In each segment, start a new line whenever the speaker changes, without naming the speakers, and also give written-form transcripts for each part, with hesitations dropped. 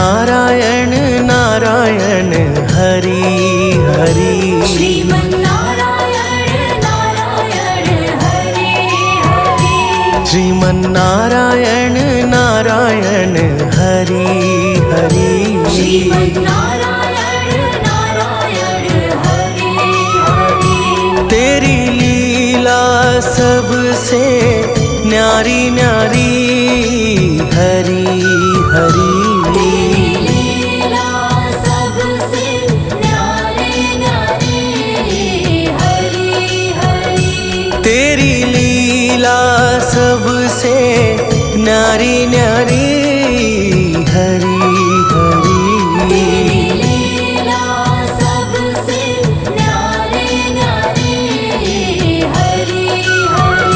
नारायण नारायण हरि हरि।
श्रीमन्नारायण नारायण हरि हरि।
श्रीमन्नारायण नारायण हरि हरि।
श्रीमन्नारायण नारायण हरि हरि।
तेरी लीला सबसे न्यारी न्यारी हरि हरि।
तेरी लीला सबसे न्यारी न्यारी हरि हरि।
तेरी लीला सबसे न्यारी न्यारी हरि हरि।
तेरी लीला सबसे न्यारी न्यारी हरि हरि।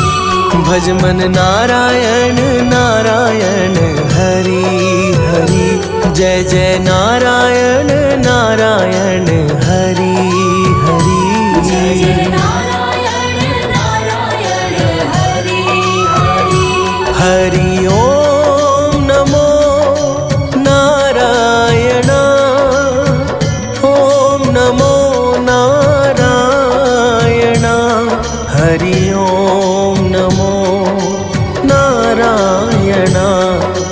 भज मन नारायण नारायण हरि हरि। जय जय नारायण नारायण हरि हरि।
जय जय नारायण नारायण हरि हरि।
हरि ओम नमो नारायण। ओम नमो नारायण। हरि ओम नमो नारायण।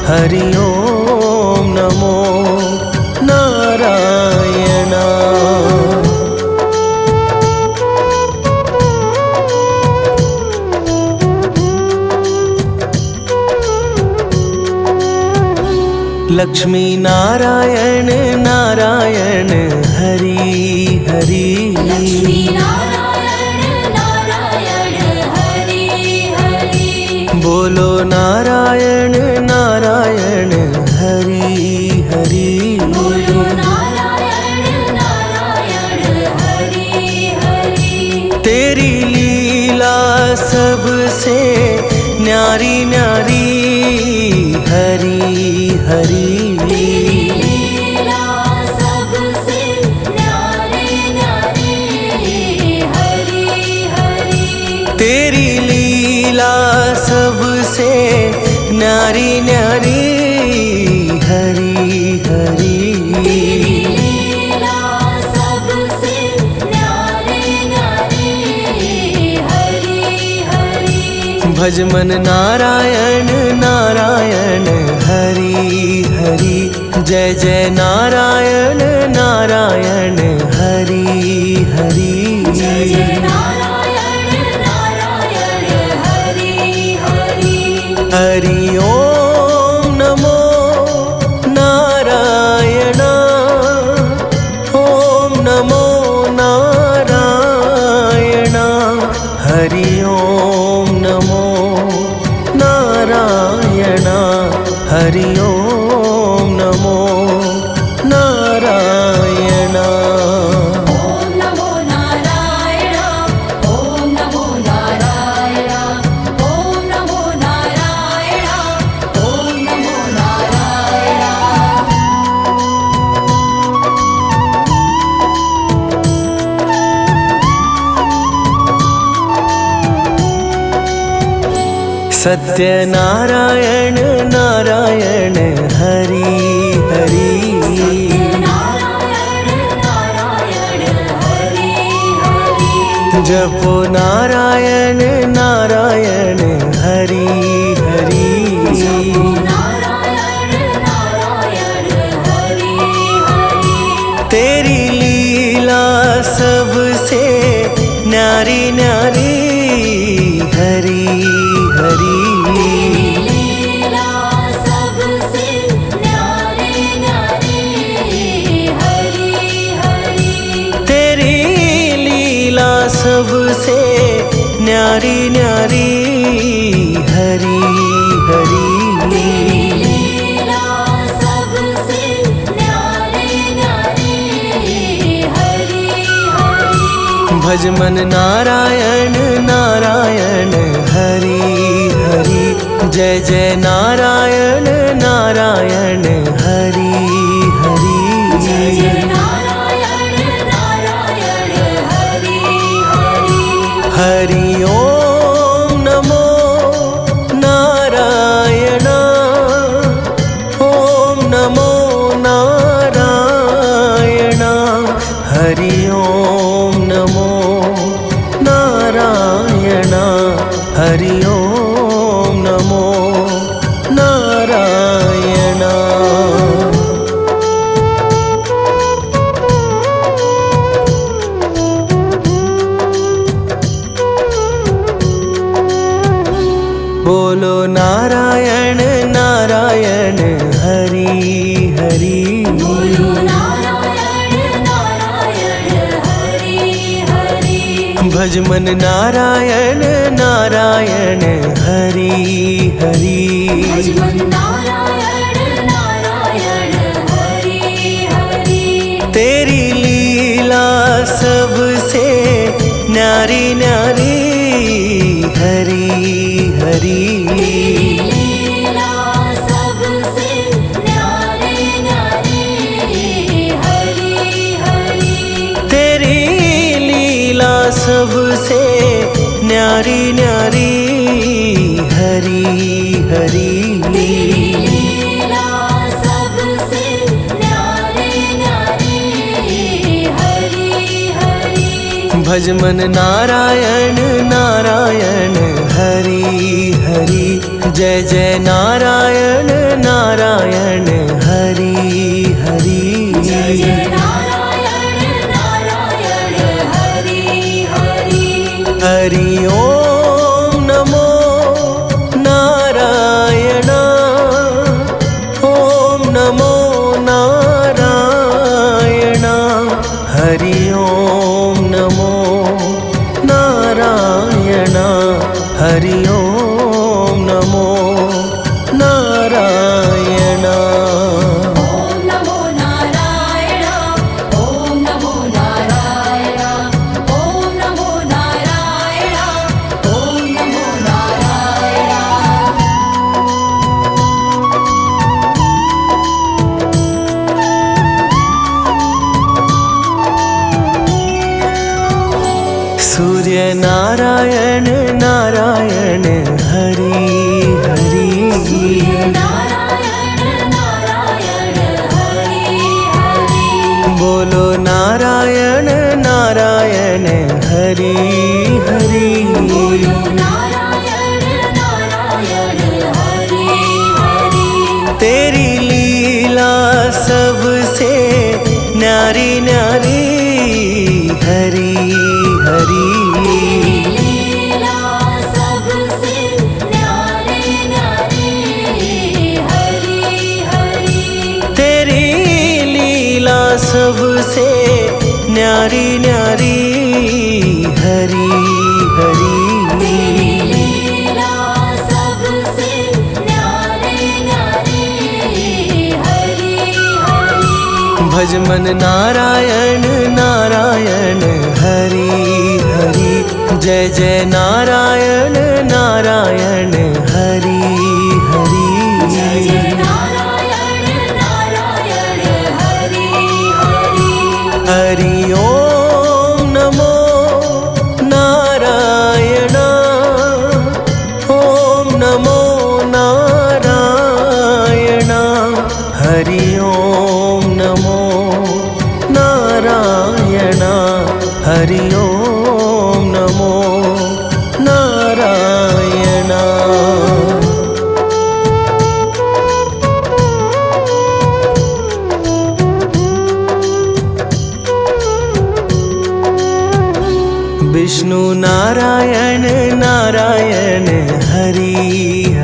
हरि ओम नमो नारायण। लक्ष्मी नारायण नारायण हरि हरि।
लक्ष्मी नारायण नारायण हरि हरि।
बोलो नारायण नारायण हरि हरि।
बोलो नारायण नारायण हरि हरि।
तेरी लीला सबसे न्यारी न्यारी हरि हरि।
तेरी लीला सबसे न्यारी न्यारी हरि हरि।
तेरी लीला सबसे न्यारी न्यारी हरि हरि।
तेरी लीला सबसे न्यारी न्यारी हरि हरि।
भज मन नारायण नारायण हरि हरि। जय जय नारायण नारायण हरि हरि।
जय जय नारायण नारायण हरि हरि।
हरि ओम नमो नारायण। ओम नमो नारायण। हरि ओम नमो नारायण। हरि ओम नमो नारायण।
ओम नमो नारायण। ओम नमो नारायण। ओम नमो नारायण। ओम नमो नारायण।
सत्य नारायण नारायण हरि हरि।
नारायण नारायण हरि हरि।
जपो नारायण नारायण हरि हरि।
नारायण नारायण हरि हरि।
तेरी लीला सबसे न्यारी न्यारी हरि हरि।
तेरी लीला सबसे न्यारी न्यारी हरि हरि।
तेरी लीला सबसे न्यारी न्यारी हरि हरि।
तेरी लीला सबसे न्यारी न्यारी हरि हरि।
भज मन नारायण नारायण हरि हरि। जय जय नारायण नारायण हरि हरि।
जय जय नारायण नारायण हरि हरि।
हरि ओम नमो नारायण। ओम नमो नारायण। हरि ओम नमो नारायण। बोलो नारायण नारायण हरि हरि।
बोलो नारायण नारायण हरि हरि।
भज मन नारायण नारायण हरि हरि।
भज मन नारायण नारायण हरि हरि।
तेरी लीला सबसे न्यारी न्यारी हरि हरि।
लीला सबसे न्यारी न्यारी हरि हरि।
तेरी लीला सबसे न्यारी न्यारी हरि हरि।
लीला सबसे न्यारी न्यारी हरि हरि।
भज मन नारायण नारायण हरि हरि। जय जय नारायण नारायण हरि हरि।
जय जय नारायण नारायण हरि हरि।
हरि ओम नमो नारायण। ओम नमो नारायण। हरि ओम नमो नारायण। हरि ओम नमो नारायण।
ओम नमो नारायण। ओम नमो नारायण। ओम नमो नारायण। ओम नमो नारायण।
सूर्य नारायण नारायण हरि हरि।
नारायण नारायण हरि हरि।
बोलो नारायण नारायण हरि हरि।
बोलो नारायण नारायण हरि हरि।
तेरी लीला सबसे न्यारी न्यारी हरि हरि।
लीला सबसे न्यारी न्यारी हरि हरि।
तेरी लीला सबसे न्यारी न्यारी हरि हरि।
लीला सबसे न्यारी न्यारी हरि हरि।
भज मन नारायण नारायण हरि हरि। जय जय नारायण नारायण हरि हरि।
जय जय नारायण नारायण हरि हरि।
हरि ओम नमो नारायण। ओम नमो नारायण। हरि ओम नमो नारायण। हरि ओम नमो नारायण। विष्णु नारायण नारायण हरि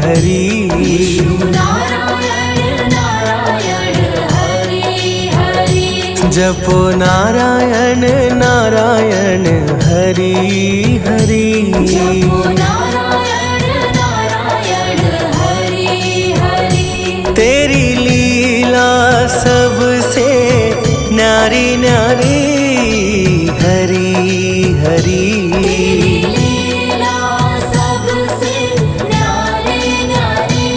हरि।
नारायण नारायण हरि हरि।
जपो नारायण नारायण हरि हरि।
जपो नारायण नारायण हरि हरि।
तेरी लीला सबसे न्यारी न्यारी हरि हरि।
लीला सबसे न्यारी न्यारी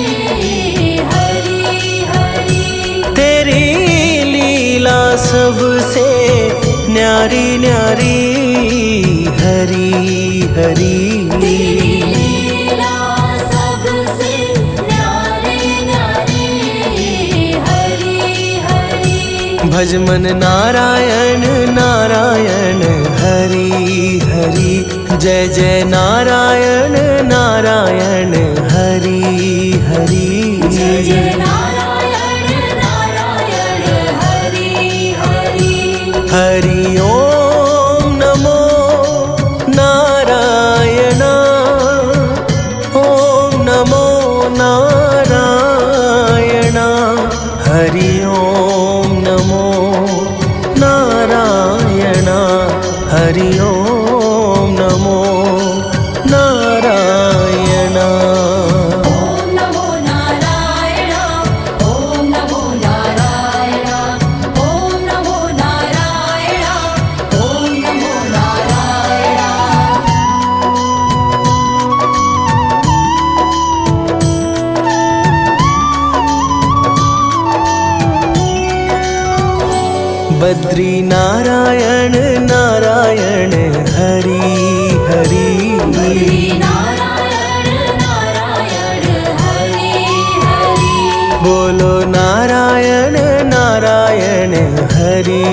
हरि हरि।
तेरी लीला सबसे न्यारी न्यारी हरि हरि।
लीला सबसे न्यारी न्यारी हरि हरि।
भज मन नारायण नारायण हरि हरि। जय जय नारायण नारायण हरि हरि।
जय जय नारायण नारायण हरि हरि।
हरि ओम नमो नारायण। ओम नमो नारायण। हरि ओम नमो नारायण। हरि ओम नमो नारायण।
ओम नमो नारायण। ओम नमो नारायण। ओम नमो नारायण। ओम नमो नारायण।
बद्री नारायण नारायण हरि हरि।
हरि नारायण नारायण हरि हरि।
बोलो नारायण नारायण हरि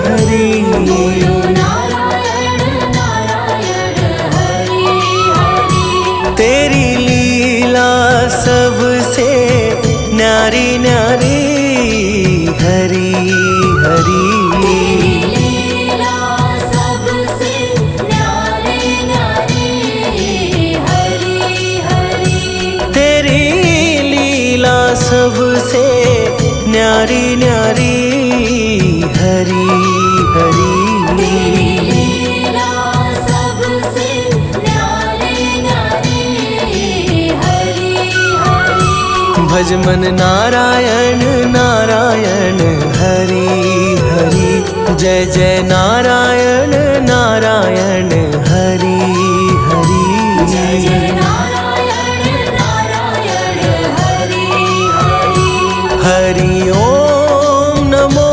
हरि।
बोलो नारायण नारायण हरि हरि।
तेरी लीला सबसे न्यारी न्यारी हरि हरि।
तेरी लीला सबसे न्यारी न्यारी हरि हरि।
तेरी लीला सबसे न्यारी न्यारी हरि हरि।
तेरी लीला सबसे न्यारी न्यारी हरि हरि।
भज मन नारायण नारायण हरि हरि। जय जय नारायण नारायण हरि हरि।
जय जय नारायण नारायण हरि हरि।
हरि ओम नमो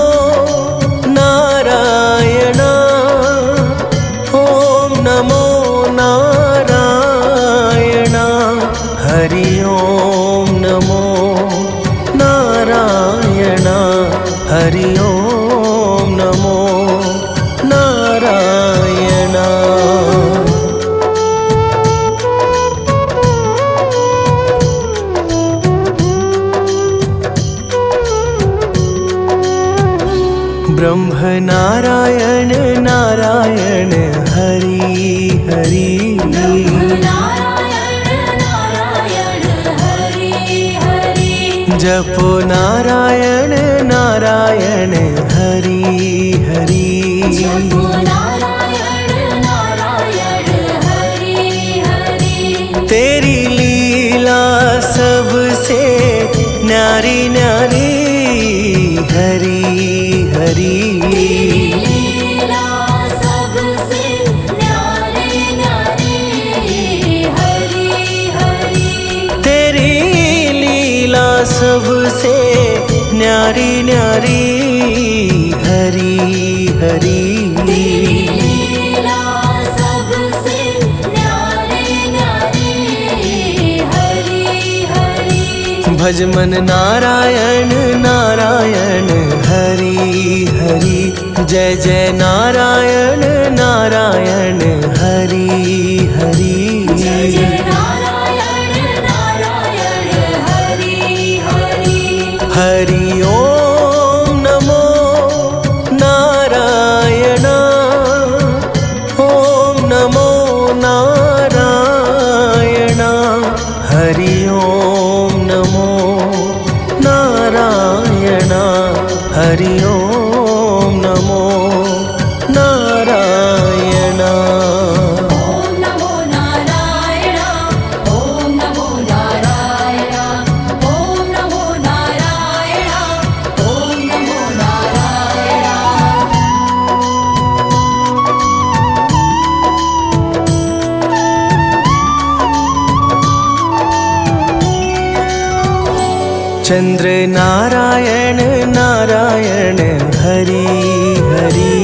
नारायण। ओम नमो नारायण। हरि ओम नमो नारायण। हरि ओम नमो नारायण। ब्रह्म नारायण नारायण हरि हरि।
नारायण नारायण हरि हरि।
जपो नारायण नारायण हरि हरि।
जपो नारायण नारायण हरि हरि।
तेरी लीला सबसे न्यारी न्यारी हरि हरि।
तेरी लीला सबसे न्यारी न्यारी हरि हरि।
तेरी लीला सबसे न्यारी न्यारी हरि हरि।
तेरी लीला सबसे न्यारी न्यारी हरि हरि।
भज मन नारायण नारायण हरि हरि। जय जय नारायण नारायण हरि हरि।
जय जय नारायण नारायण हरि हरि।
हरि ओम नमो नारायण। ओम नमो नारायण। हरि ओम नमो नारायण। हरि ओम नमो नारायण।
ओम नमो नारायण। ओम नमो नारायण। ओम नमो नारायण। ओम नमो नारायण।
चंद्र नारायण नारायण हरि हरि।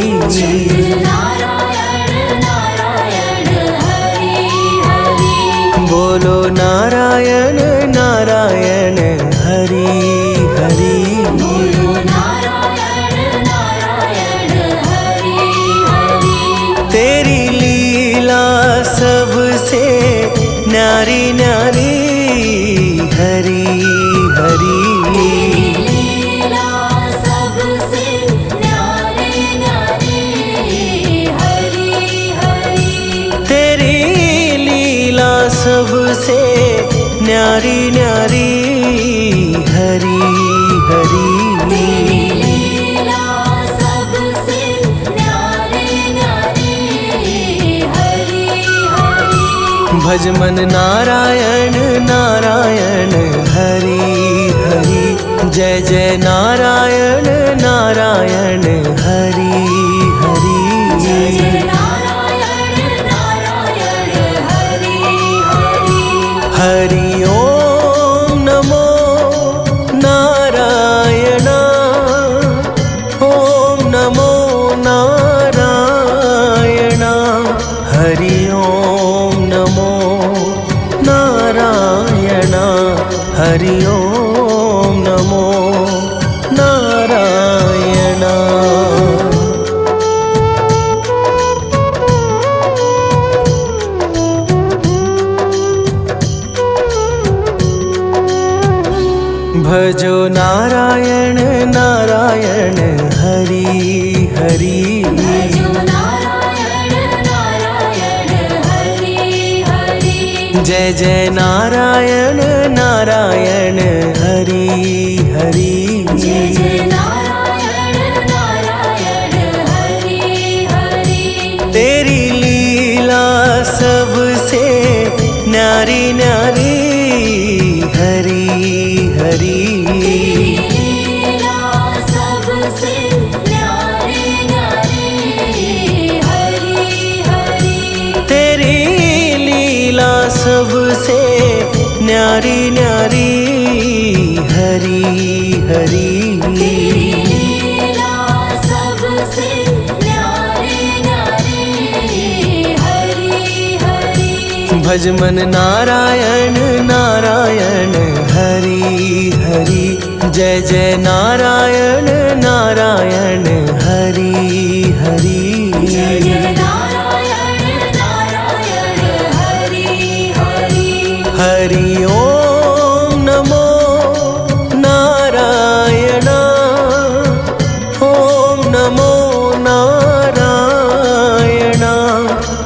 नारायण नारायण हरि हरि।
बोलो नारायण नारायण हरि हरि।
बोलो नारायण
सबसे न्यारी न्यारी हरी हरी।
तेरी लीला सबसे न्यारी न्यारी हरि हरि।
भज मन नारायण नारायण हरि हरि। जय जय नारायण नारायण हरि हरि।
जय जय नारायण नारायण हरि हरि।
हरि ओम नमो नारायण। ओम नमो नारायण। हरि ओम नमो नारायण। हरि ओम नमो नारायण। भजो नारायण नारायण हरि हरि।
भजो नारायण नारायण हरि हरि।
जय जय नारायण नारायण हरि हरि।
जय जय नारायण नारायण हरि हरि।
तेरी लीला सबसे न्यारी न्यारी हरि हरि।
लीला सबसे न्यारी न्यारी हरि हरि।
तेरी लीला सबसे न्यारी न्यारी हरि हरि।
लीला सबसे न्यारी न्यारी हरि हरि।
भज मन नारायण नारायण हरि हरि। जय जय नारायण नारायण हरि हरि।
जय जय नारायण नारायण हरि हरि।
हरि ओम नमो नारायण। ओम नमो नारायण।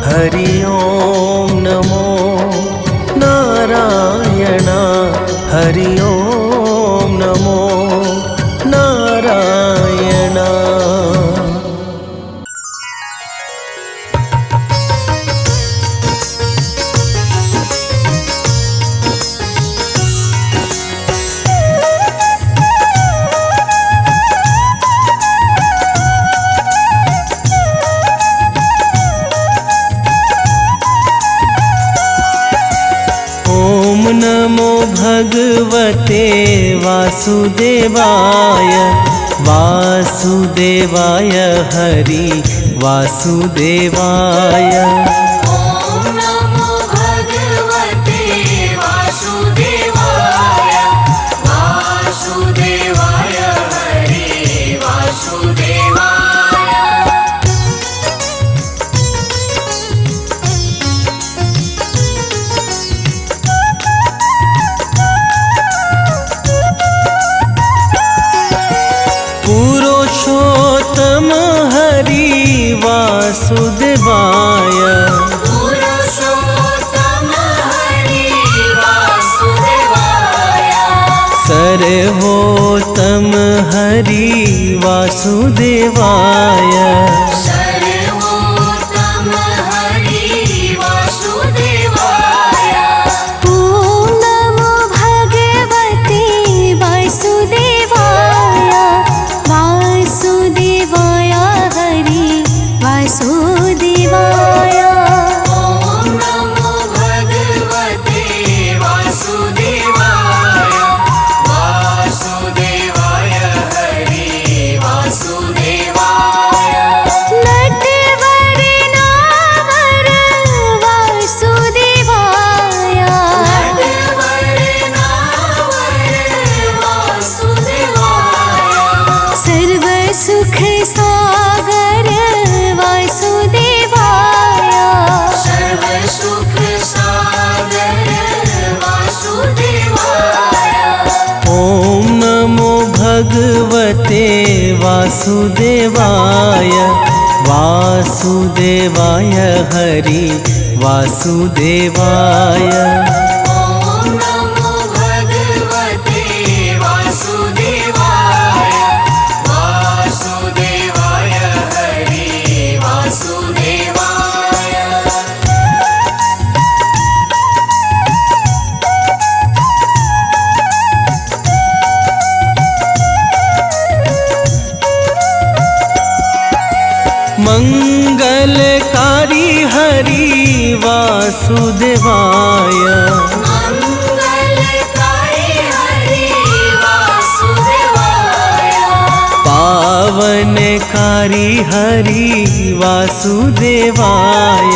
हरि ओम नमो नारायण। हरि ओम नमो नारायण। ओम नमो भगवते वासुदेवाय। वासुदेवाय हरि वासुदेवाय।
ॐ नमो भगवते वासुदेवाय। वासुदेवाय हरि वासुदेवाय।
पुरुषोत्तम हरि वासुदेवाय।
पुरुषोत्तम हरि वासुदेवाय।
सर्वोत्तम हरि वासुदेवाय।
सर्वोत्तम हरि वासुदेवाय।
ॐ नमो भगवते वासुदेवाय। वासुदेवाय हरि वासुदेवाय।
ॐ नमो भगवते वासुदेवाय। वासुदेवाय हरि वासुदेवाय।
नटवर नावर वासुदेवाय।
नटवर नावर वासुदेवाय।
सर्व सुख सागर वासुदेवाय।
सर्व सुख सागर वासुदेवाय।
ओम नमो भगवते वासुदेवाय। वासुदेवाय हरि वासुदेवाय।
ॐ नमो भगवते वासुदेवाय। वासुदेवाय हरि वासुदेवाय।
मंगलकारी हरि वासुदेवाय।
मंगलकारी हरि वासुदेवाय।
पावनकारी हरि वासुदेवाय।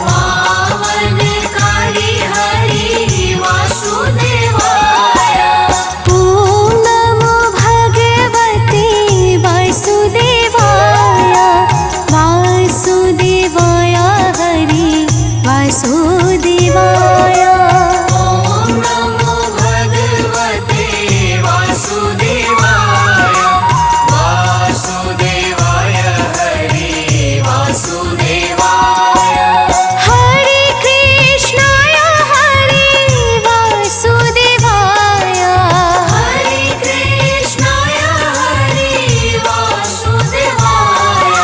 पावनकारी हरि वासुदेवाय।
ॐ नमो भगवते वासुदेवाय। वासुदेवाय हरि वासुदेवाय।
ॐ नमो भगवते वासुदेवाय। वासुदेवाय हरि वासुदेवाय।
हरे कृष्णाय हरि वासुदेवाय।
हरे कृष्णाय हरि वासुदेवाय।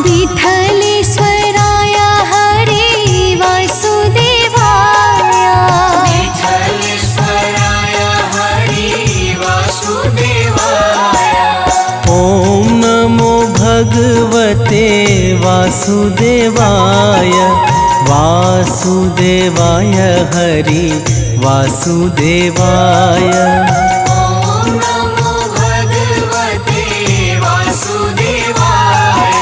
विठलेश्वराय हरि वासुदेवाय।
विठलेश्वराय हरि वासुदेवाय।
ॐ नमो भगवते वासुदेवाय। वासुदेवाय हरि वासुदेवाय।
ॐ नमो भगवते वासुदेवाय।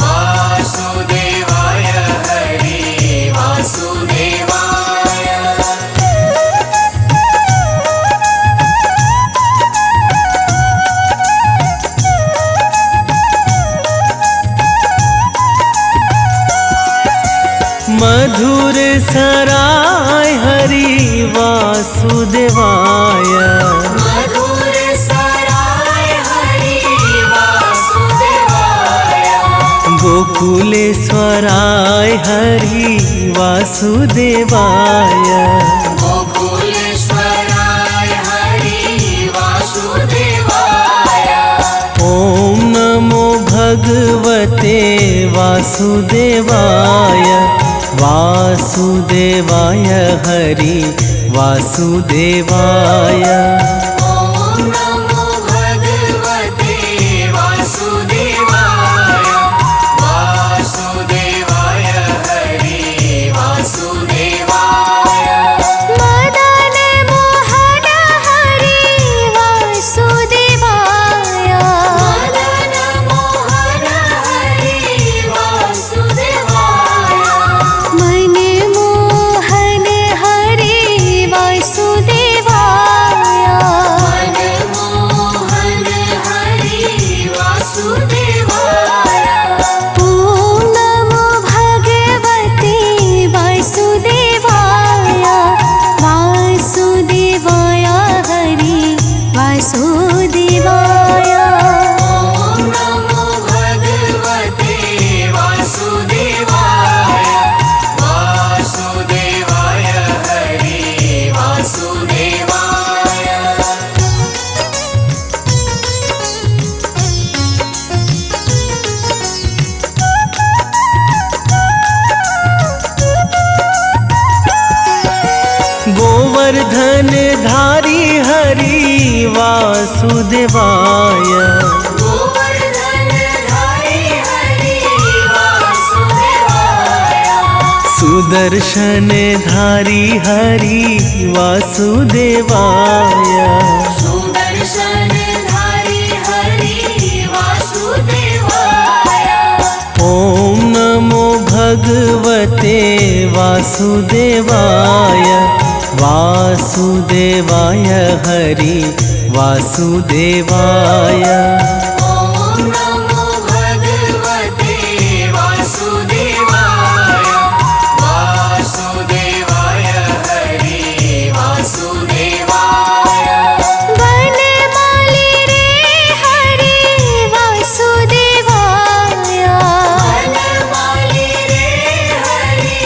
वासुदेवाय हरि वासुदेवाय।
मधुर सराय हरि वासुदेवाय।
मधुर सराय हरि वासुदेवाय।
गोकुलेश्वराय हरि वासुदेवाय।
गोकुलेश्वराय हरि वासुदेवाय।
ॐ नमो भगवते वासुदेवाय। वासुदेवाय हरि वासुदेवाय।
ॐ नमो भगवते वासुदेवाय। वासुदेवाय हरि वासुदेवाय।
मदन मोहन हरि वासुदेवाय।
मदन मोहन हरि वासुदेवाय।
मनमोहन हरि वासुदेवाय।
मनमोहन हरि वासुदेवाय।
ॐ नमो भगवते वासुदेवाय। वासुदेवाय हरि वासुदेवाय।
ॐ नमो भगवते वासुदेवाय। वासुदेवाय हरि वासुदेवाय।
गोवर्धन धारी हरि वासुदेवाय।
गोवर्धन धारी हरि वासुदेवाय।
सुदर्शन धारी हरि वासुदेवाय।
सुदर्शन धारी हरि वासुदेवाय।
ॐ नमो भगवते वासुदेवाय। वासुदेवाय हरि वासुदेवाय।
ॐ नमो भगवते वासुदेवाय। वासुदेवाय हरि वासुदेवाय।
वनमाली रे हरि वासुदेवाय।
वनमाली रे हरि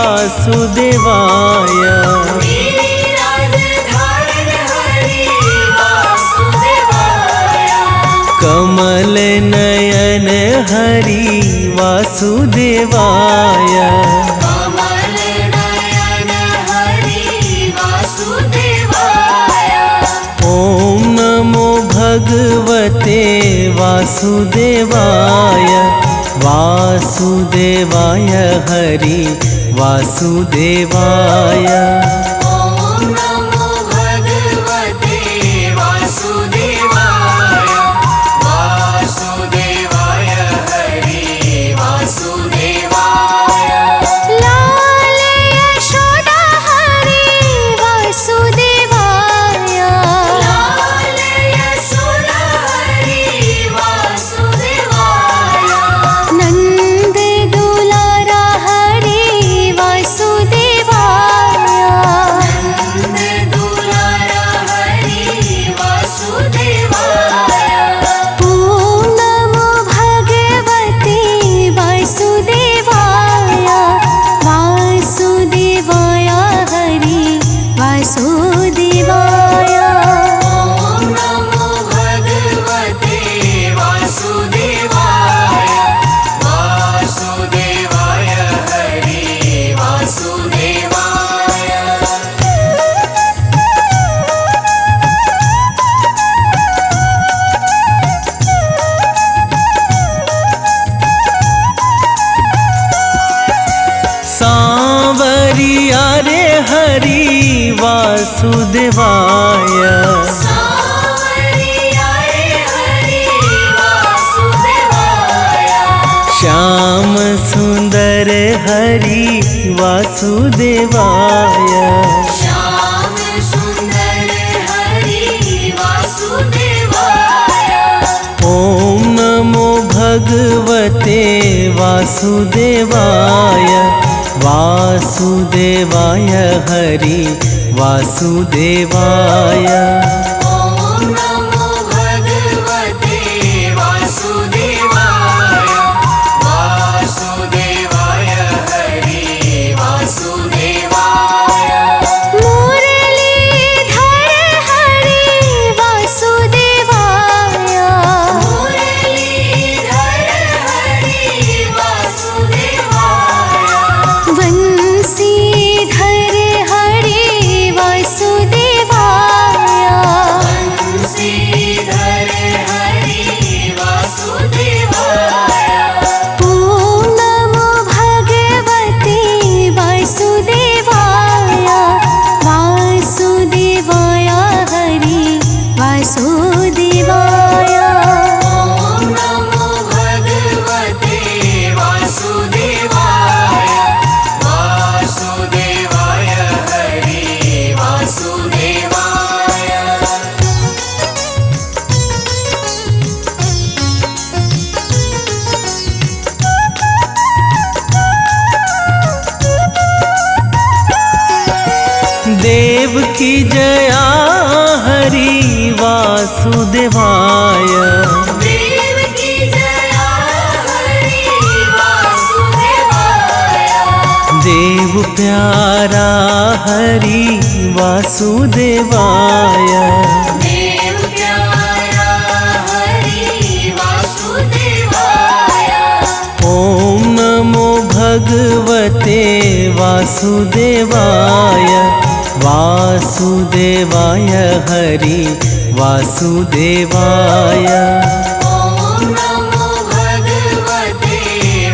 वासुदेवाय
गिरिराज धारण हरि वासुदेवाय
कमल नयन हरि वासुदेवाय
कमल नयन हरि वासुदेवाय
ॐ नमो भगवते वासुदेवाय वासुदेवाय हरि वासुदेवाय
ॐ नमो भगवते वासुदेवाय वासुदेवाय हरि वासुदेवाय
लाल यशोदा हरि वासुदेवाय
लाल यशोदा हरि वासुदेवाय
नंद दुलारा हरि वासुदेवाय
नंद दुलारा हरि वासुदेवाय
ॐ नमो भगवते वासुदेवाय वासुदेवाय हरि वासुदेवाय
ॐ नमो भगवते वासुदेवाय वासुदेवाय हरि वासुदेवाय
सांवरिया रे हरि वासुदेवाय
सांवरिया रे हरि वासुदेवाय
श्याम सुंदर हरि वासुदेवाय
श्याम सुंदर हरि वासुदेवाय
ॐ नमो भगवते वासुदेवाय वासुदेवाय हरि वासुदेवाय
ॐ नमो भगवते वासुदेवाय वासुदेवाय हरि वासुदेवाय
मुरलीधर हरि वासुदेवाय
मुरलीधर हरि वासुदेवाय
वंशीधर हरि वासुदेवाय
बंशीधर हरि वासुदेवाय
ॐ नमो भगवते वासुदेवाय वासुदेवाय हरि वासुदेवाय
ॐ नमो भगवते वासुदेवाय वासुदेवाय हरि वासुदेवाय
देव की जया हरि वासुदेवाय
देव की जया हरि वासुदेवाय
देव प्यारा हरि वासुदेवाय
देव प्यारा हरि वासुदेवाय
ॐ नमो भगवते वासुदेवाय वासुदेवाय हरि वासुदेवाय
ॐ नमो भगवते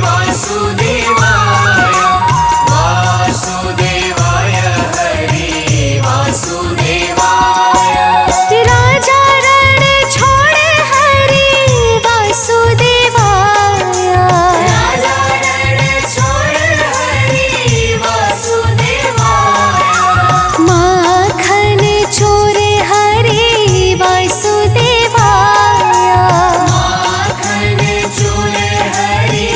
वासुदेवाय वासुदेवाय हरि वासुदेवाय
राजा रण छोड़ हरि वासुदेवाय
राजा रण छोड़ हरि वासुदेवाय
माखन चोर हरि वासुदेवाय
माखन चूर हरि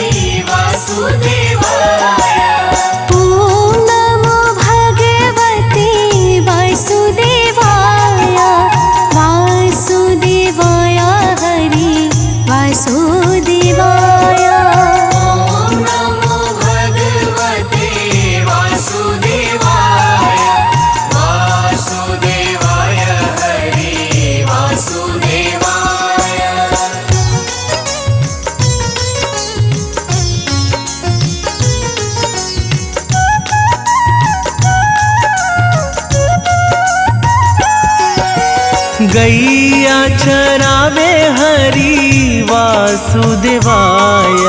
वासुदेवाय
ॐ नमो भगवते वासुदेवाय वासुदेवाय हरि वासुदेवाय
ॐ नमो भगवते वासुदेवाय
गैया चरावे हरि वासुदेवाय।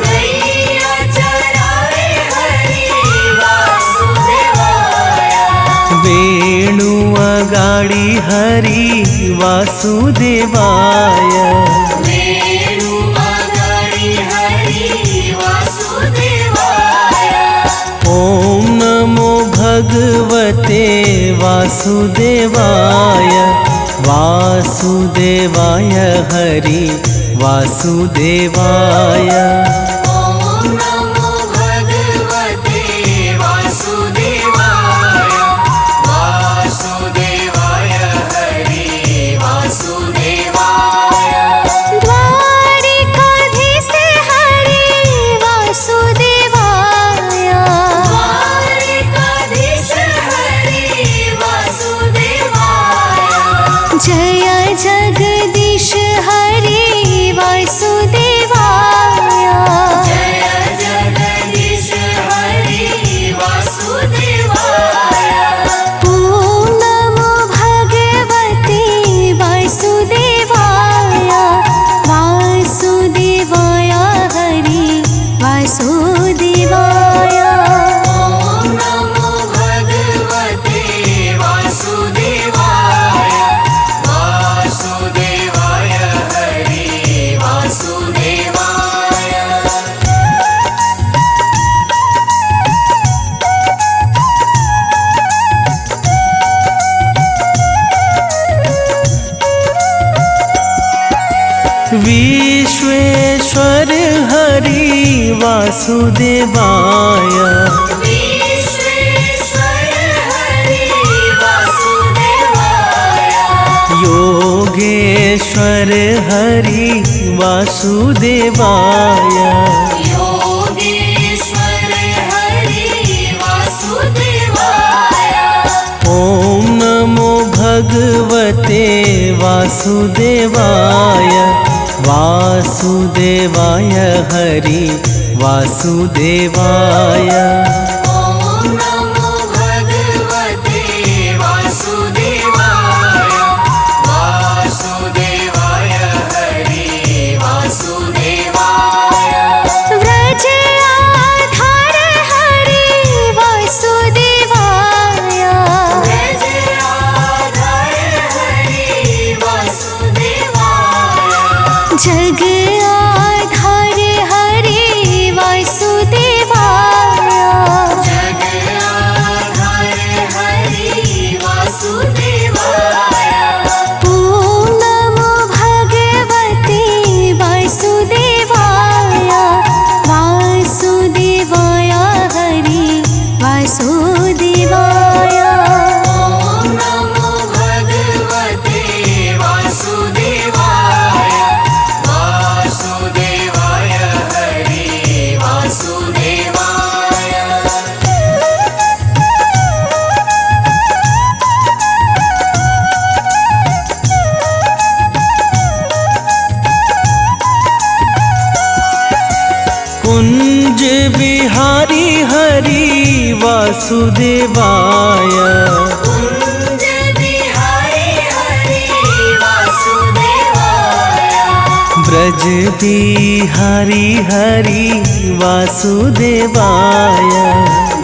गैया चरावे हरि वासुदेवाय।
वेणु अगाड़ी हरि वासुदेवाय।
वेणु अगाड़ी हरि वासुदेवाय।
ओम नमो भगवते वासुदेवाय। वासुदेवाय हरि वासुदेवाय।
ओम नमो भगवते वासुदेवाय। वासुदेवाय हरि वासुदेवाय।
द्वारिकाधीश हरि वासुदेवाय।
द्वारिकाधीश हरि वासुदेवाय।
जय जगदीश हरि वासुदेवाय।
जय जगदीश हरि वासुदेवाय।
ओम नमो भगवते वासुदेवाय। वासुदेवाय हरि वासुदेवाय।
ओम नमो भगवते वासुदेवाय। वासुदेवाय हरि वासुदेवाय।
विश्वेश्वर हरि वासुदेवाय।
विश्वेश्वर हरि वासुदेवाय।
योगेश्वर हरि वासुदेवाय।
योगेश्वर हरि वासुदेवाय।
ओम नमो भगवते वासुदेवाय। वासुदेवाय हरि वासुदेवाय।
ओम नमो भगवते वासुदेवाय। वासुदेवाय हरि वासुदेवाय।
व्रज आधार हरि वासुदेवाय।
व्रज आधार हरि वासुदेवाय।
जग आधार हरि वासुदेवाय।
जग आधार हरि वासुदेवाय।
ओम नमो भगवते वासुदेवाय। वासुदेवाय हरि वासुदेवाय।
ओम नमो भगवते वासुदेवाय। वासुदेवाय हरि वासुदेवाय।
कुंज बिहारी हरि वासुदेवाय।
कुंज बिहारी हरि वासुदेवाय।
ब्रज बिहारी हरि वासुदेवाय।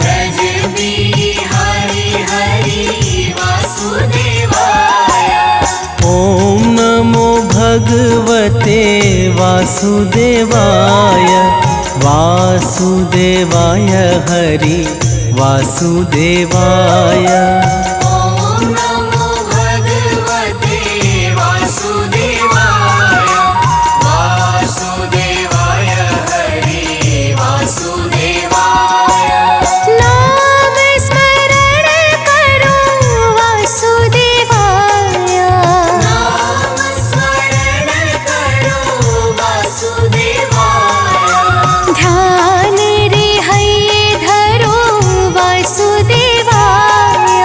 ब्रज बिहारी हरि वासुदेवाय।
ओम नमो भगवते वासुदेवाय। वासुदेवाय हरि वासुदेवाय।
ओम नमो भगवते वासुदेवाय। वासुदेवाय हरि वासुदेवाय।
नाम स्मरण करो वासुदेवाय।
नाम स्मरण करो वासुदेवाय।
ध्यान रे है धरो वासुदेवाय।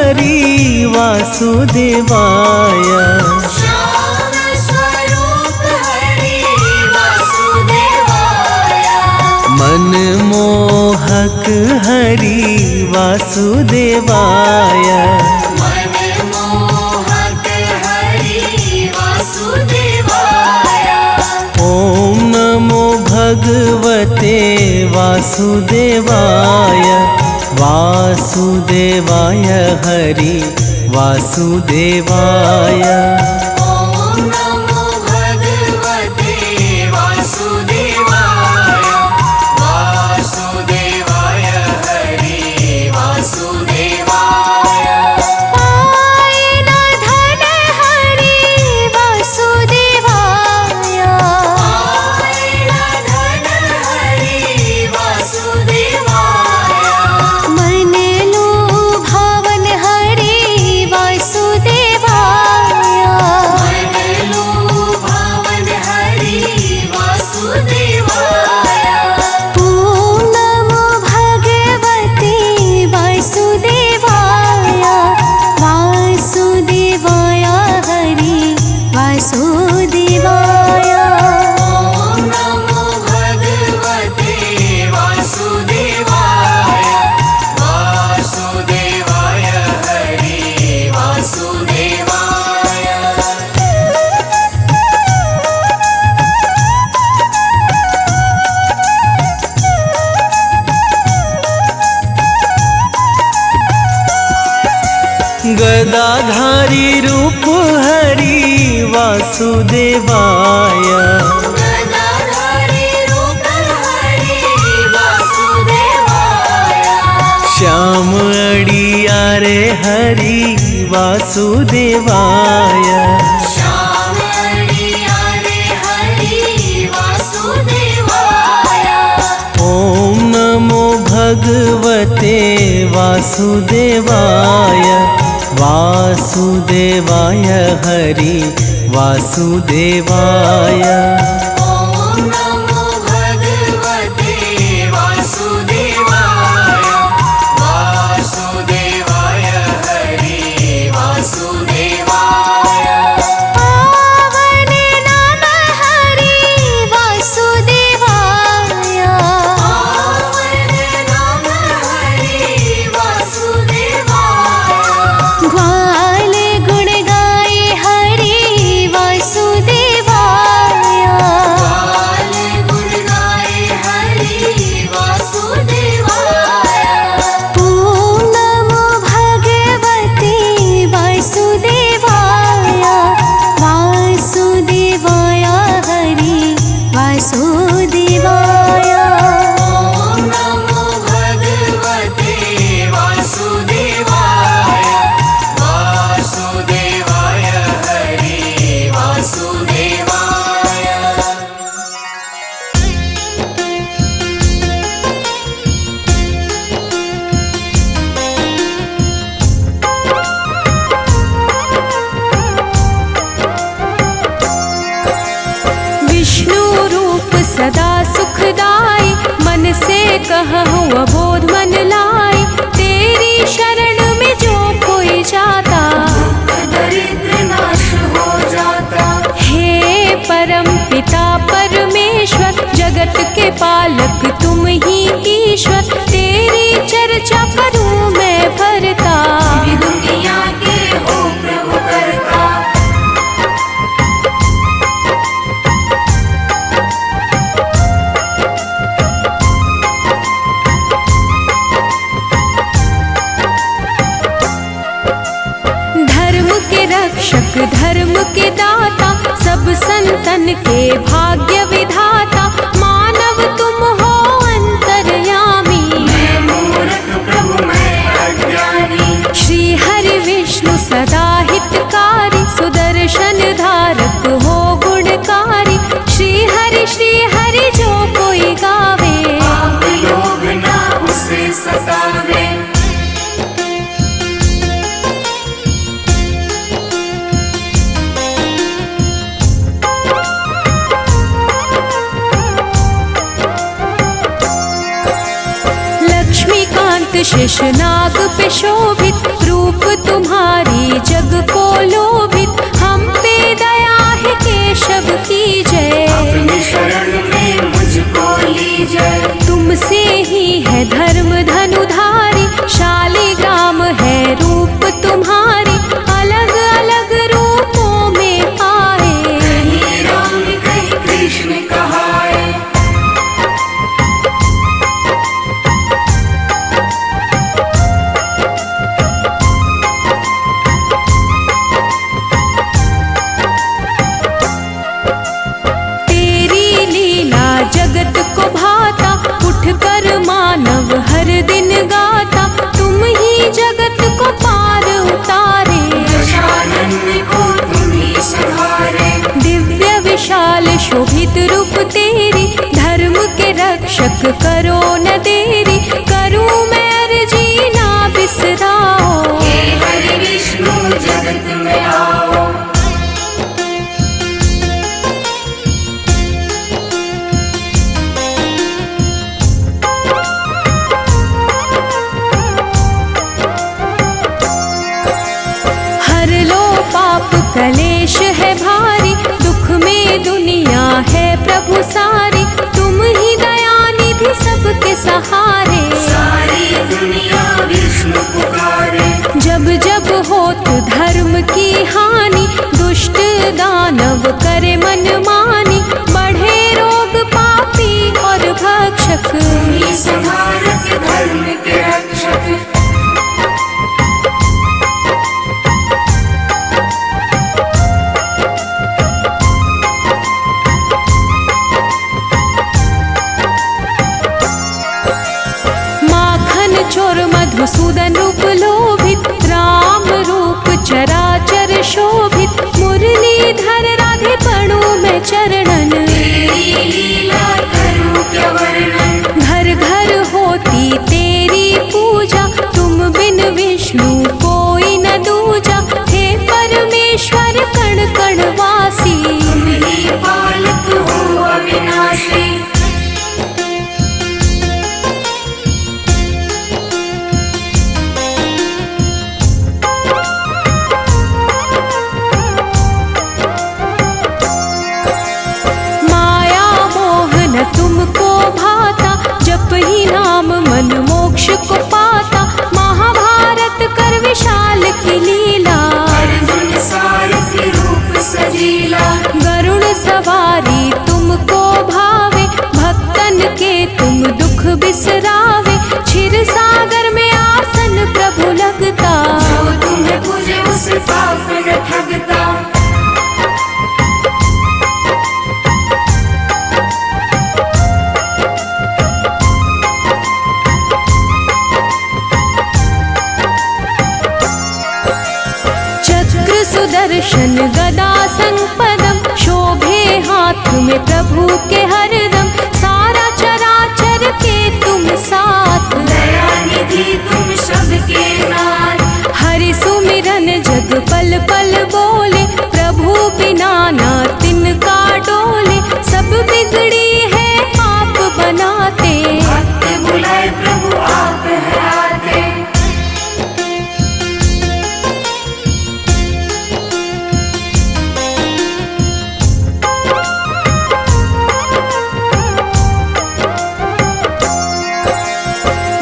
हरि वासुदेवाय।
श्याम स्वरूप हरि वासुदेवाय।
मनमोहक हरि वासुदेवाय।
मनमोहक हरि वासुदेवाय।
ॐ नमो भगवते वासुदेवाय। वासुदेवाय हरि वासुदेवाय।
ॐ नमो भगवते वासुदेवाय। वासुदेवाय हरि वासुदेवाय।
पायन धन हरि वासुदेवाय।
पायन धन हरि वासुदेवाय।
मन लुभावन हरि वासुदेवाय।
मन लुभावन हरि वासुदेवाय।
ॐ नमो भगवते वासुदेवाय। वासुदेवाय हरि वासुदेवाय।
ॐ नमो भगवते वासुदेवाय। वासुदेवाय हरि वासुदेवाय।
गदाधारी रूप हरि वासुदेवाय।
गदाधारी रूप हरि वासुदेवाय।
श्याम अड़ियारे हरि वासुदेवाय।
श्याम अड़ियारे हरि वासुदेवाय।
ॐ नमो भगवते वासुदेवाय। वासुदेवाय हरि वासुदेवाय।
ॐ नमो भगवते वासुदेवाय। वासुदेवाय हरि वासुदेवाय।
पावन नाम हरि वासुदेवाय।
पावन नाम हरि वासुदेवाय।
ग्वाल गुण गाय हरि वासुदेवाय।
बाल गुण गाए हरि वासुदेवाय।
ॐ नमो भगवते वासुदेवाय। वासुदेवाय हरि वासुदेवाय।
ॐ नमो भगवते वासुदेवाय। वासुदेवाय हरि वासुदेवाय।
विष्णु रूप सदा सुखदाई। मन से कहूँ अबोध मन लाई। तेरी शरण में जो कोई जाता।
दरिद्र नाश हो जाता।
हे परम पिता परमेश्वर। जगत के पालक तुम ही ईश्वर। तेरी चर्चा करूँ मैं भरता।
दुनिया के हो प्रभु करता।
धर्म के रक्षक धर्म के दाता। सब संतन के भाग्य विधाता। मानव तुम हो अंतर्यामी।
मैं मूर्ख प्रभु मैं अज्ञानी।
श्री हरि विष्णु सदा हितकारी। सुदर्शन धारक हो गुणकारी। श्री हरि जो कोई गावे।
पाप लोग ना उसे सतावे।
लक्ष्मीकांत शेषनाग पे शोभित। रूप तुम्हारी जग को लोभित, हम पे दया है केशव की जय।
अपनी शरण में मुझको लीजिए।
तुमसे ही है धर्म धनुधारी, शालिग्राम है रूप तुम्हारी, अलग अलग रूपों में आए।
कहीं राम कहीं कृष्ण कहाए।
तेरी लीला जगत को भाता, उठ कर मानव हर दिन गाता, तुम ही जगत को पार उतारे।
दशानन को तुम ही संहारे।
दिव्य विशाल शोभित रूप तेरी, धर्म के रक्षक करो न देरी, करूं मैं अर्जी ना बिसराओ।
हे हरि विष्णु जगत में आओ।
हर लो पाप कलेश है भारी, दुख में दुनिया है प्रभु सारी, तुम ही दया निधि सबके सहारे।
सारी दुनिया विष्णु पुकारे।
जब जब होत धर्म की हानि, दुष्ट दानव करे मनमानी, बढ़े रोग पापी और भक्षक।
ही संहारक धर्म के रक्षक।
माखन चोर मधुसूदन रूप लोभित, राम रूप चराचर शोभित, मुरलीधर राधे पढ़ू मैं चरणन।
तेरी लीला करूं क्या वर्णन।
घर घर होती तेरी पूजा, तुम बिन विष्णु कोई न दूजा, हे परमेश्वर कण कण वासी।
तुम ही पालक हो अविनाशी।
माया मोह न तुमको भाता, जप ही नाम मन मोक्ष को पाता, महाभारत कर विशाल की लीला।
अर्जुन सारथी रूप सजीला।
गरुड़ सवारी तुमको भावे, भक्तन के तुम दुख बिसरावे, क्षीर सागर में आसन प्रभु लगता।
जो तुम्हें पूजे उसे पाप न ठगता।
चक्र सुदर्शन गदा संपदम, शोभे हाथ में प्रभु के हरदम, सारा चराचर के तुम साथ।
दया निधि तुम सबके नाथ।
हरि सुमिरन जग पल पल बोले, प्रभु बिना ना तिनका डोले, सब बिगड़ी है आप बनाते।
भक्त बुलाए प्रभु आप है आते।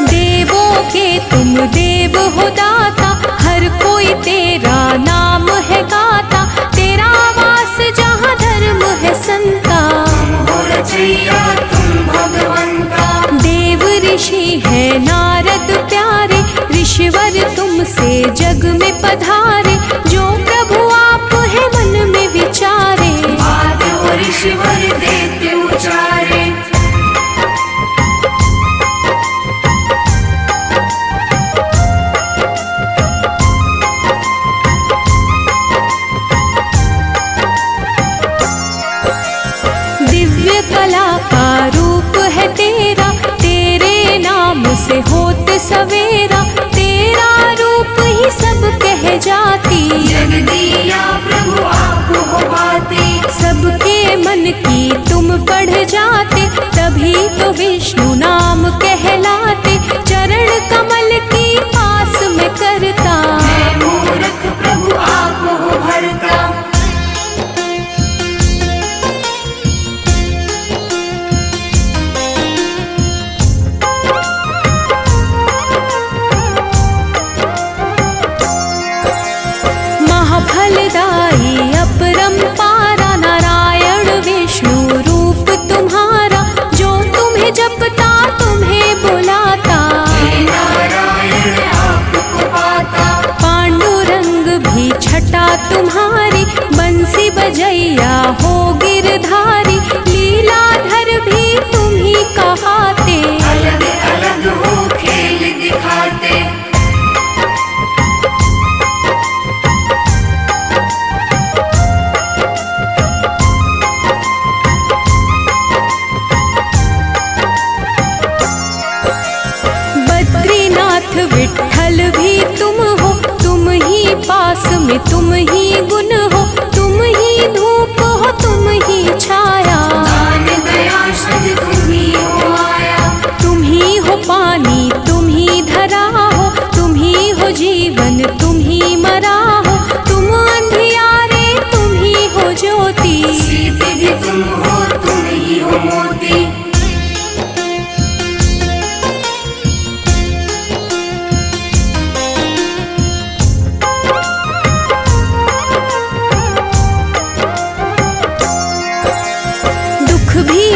देवों के तुम देव हो दाता, हर कोई तेरा नाम है गाता, तेरा वास जहाँ धर्म है संता।
तुम हो रचैया तुम भगवंता।
देव ऋषि है नारद प्यारे, ऋषिवर तुमसे जग में पधारे, जो प्रभु आप है मन में विचारे।
बात और ऋषिवर देते उचारे।
दिव्य कला का रूप है तेरा, तेरे नाम से होत सवेरा, तेरा रूप ही सब कह जाती।
जग दिया प्रभु आप हो बाते।
सबके मन की तुम पढ़ जाते, तभी तो विष्णु नाम कहलाते, चरण कमल की पास में करता।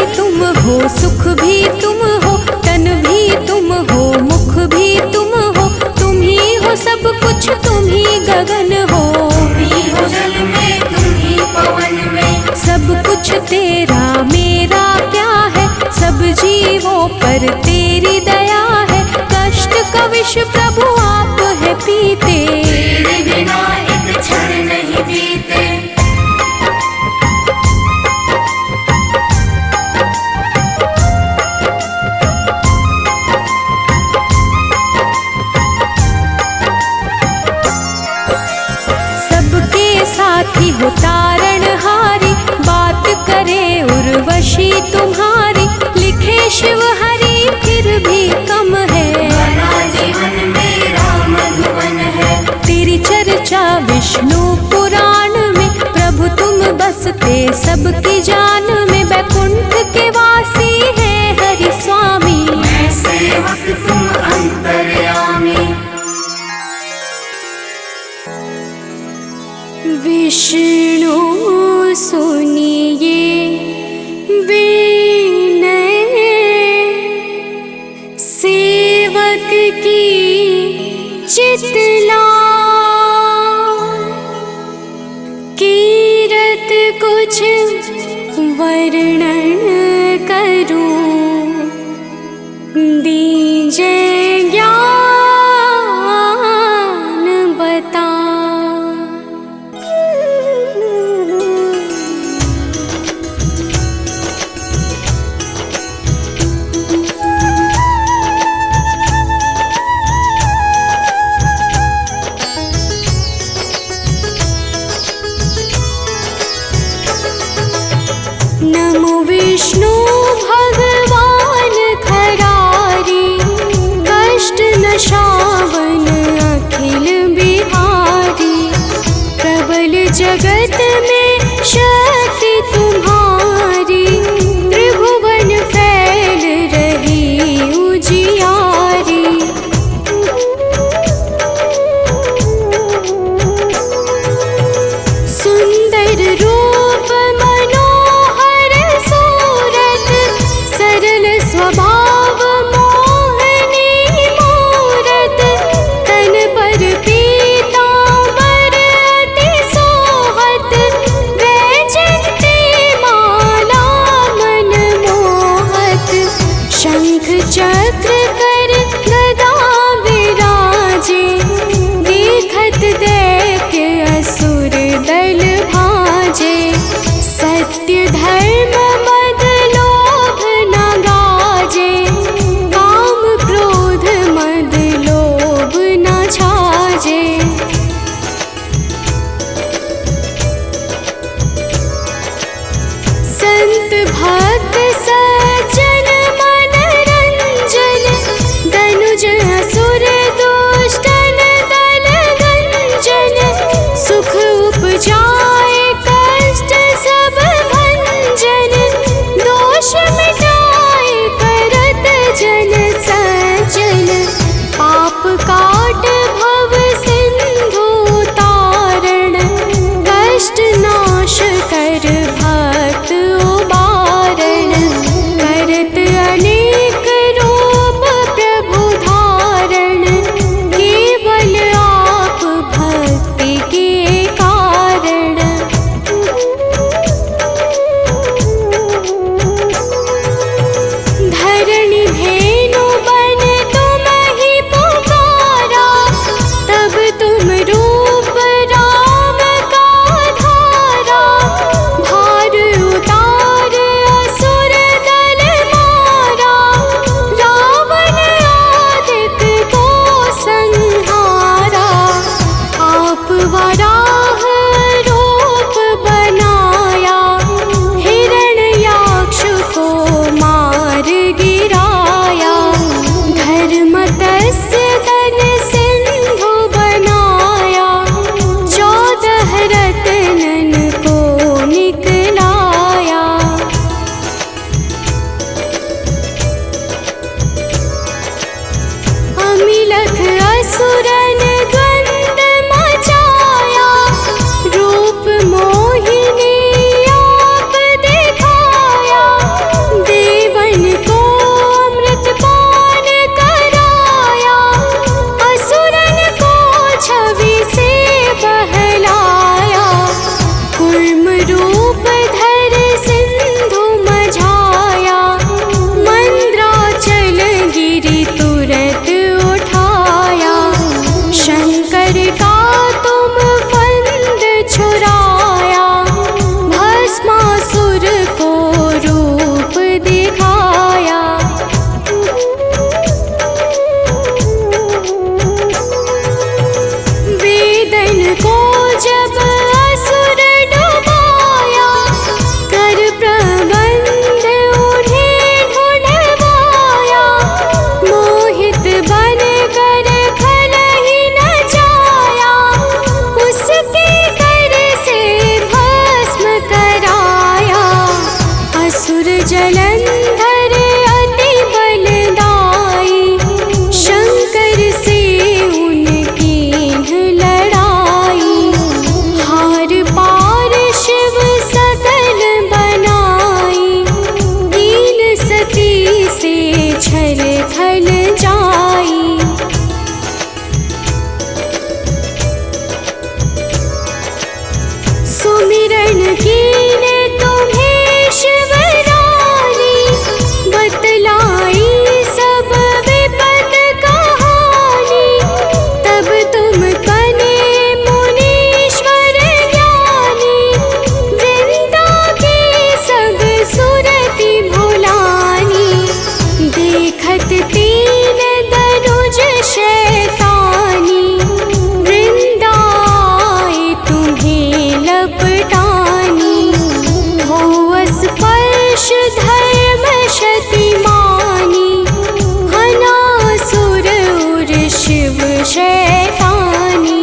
तुम हो, सुख भी तुम हो, तन भी तुम हो, मुख भी तुम हो, तुम ही हो सब कुछ, तुम ही गगन हो।
तुम ही हो जल में, तुम ही पवन में,
सब कुछ तेरा मेरा क्या है, सब जीवों पर तेरी दया है। कष्ट का विष प्रभु आप है पीते,
तेरे बिना एक क्षण नहीं बीते।
सबके साथी हो तारणहारी, बात करे उर्वशी तुम्हारी। लिखे शिव हरि फिर भी कम है,
बना जीवन मेरा मधुवन है।
तेरी चर्चा विष्णु पुराण में, प्रभु तुम बसते सबकी जान में। वैकुंठ के वासी है हरि स्वामी,
मैं सेवक तुम अंतर्यामी।
विष्णु सुनिए विनय, सेवक की चितला। कीरत कुछ वर्णन करूं, दीजे ज्ञान बता। नमो विष्णु भगवान खरारी, कष्ट नशावन अखिल बिहारी। प्रबल जगत में शक्ति तुम्हारी, त्रिभुवन फैल रही उजियारी। सुंदर रूप मनोहर सूरत, सरल स्वभाव मोहनी मूरत। तन पर पीतांबर अति सोहत, वैजयंती माला मन मोहत। शंख चक्र कर गदा विराजे, देखत दैत्य असुर दल भाजे। सत्य धर्म मद लोभ न गाजे, काम क्रोध मद लोभ न छाजे। संत भक्त सज्जन मन रंजन, धनुज असुर दुष्टन दल गंजन। सुख उपजाए कष्ट सब भंजन, दोष मिटाए करत जन सज्जन। पाप काट भव सिंधु तारण, कष्ट नाश कर भक्त उबारण। स्पर्श धर्म शतिमानी हनासुर उर शिव शैतानी।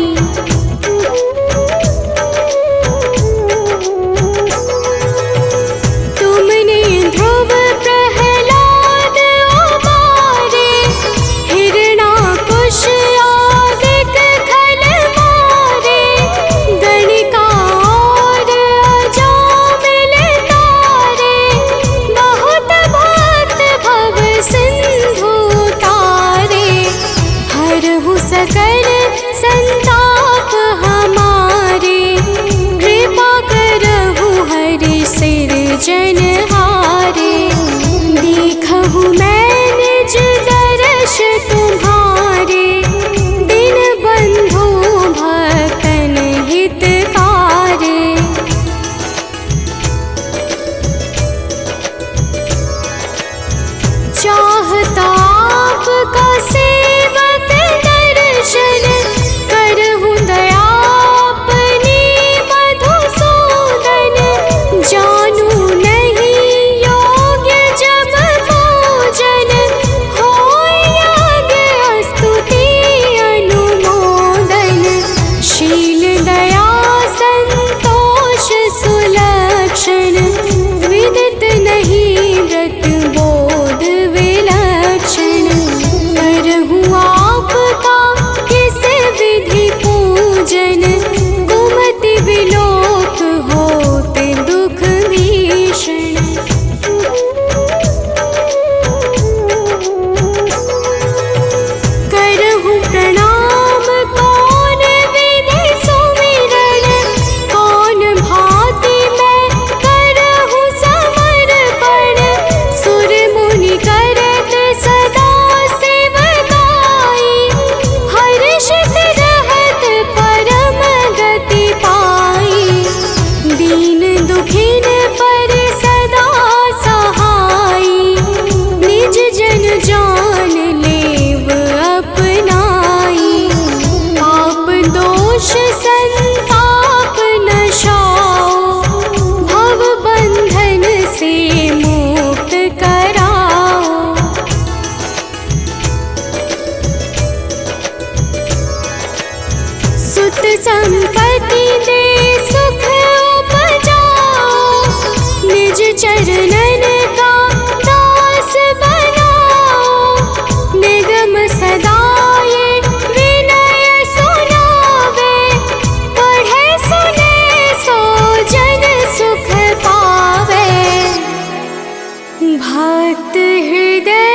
तुमने ध्रुव प्रहलाद उबारे हिरणाकुश आदिक खल मारे। गणिका और अजामिल तारे बहुत भक्त भव सिंधु तारे। हरहु सकल संताप हमारे कृपा करहु हरि सिरजनहारे। देखहु मैं निज दर्श तुम्हारे दिन बंधु भक्तन हितकारे। चाहता आपका सेवक दर्शन करहु दया अपनी मधुसूदन। जानू नहीं योग्य जब पूजन होय यज्ञ स्तुति अनुमोदन। शील दया संतोष सुलक्षण विदित नहीं व्रत बोध विलक्षण। करहु आपका किस विधि पूजन कुमति विलोक होते दुख भीषण। करहु प्रणाम कौन विधि सुमिरन। कौन भांति मैं करहु समर्पण। सुर मुनि करत सदा सेवकाई। हर्षित रहत परम गति पाई। दीन दुखिन पर सदा सहाई। निज जन जान लेव अपनाई। पाप दोष संताप नशाओ भव बंधन से मुक्त कराओ। सुत संपत्ति दे सुख उपजाओ। निज चरणन का दास बनाओ। निगम सदा ये विनय सुनावे। पढ़े सुने सो जन सुख पावे। भक्त हृदय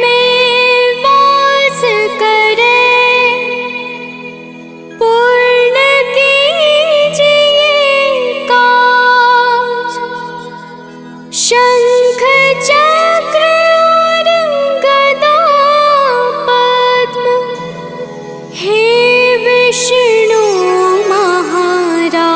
में वास करे पूर्ण कीजिए काज। शंख चक्र और गदा पद्म हे विष्णु महाराज।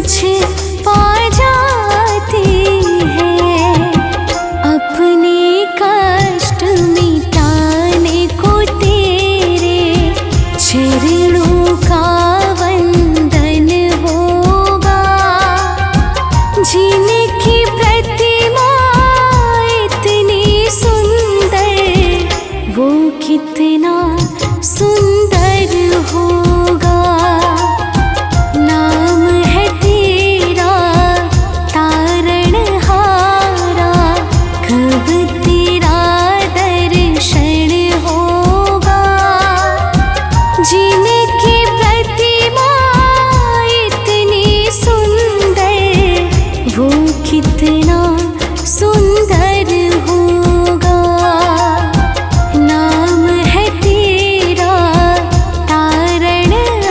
कुछ पा जाते हैं। अपने कष्ट मिटाने को तेरे चरणों का वंदन होगा। जिनकी प्रतिमा इतनी सुंदर, वो कितना सुंदर होगा। नाम है तेरा तारणहारा, कब तेरा दर्शन होगा। जिनकी प्रतिमा इतनी सुंदर, वो कितना सुंदर होगा। नाम है तेरा तारणहारा।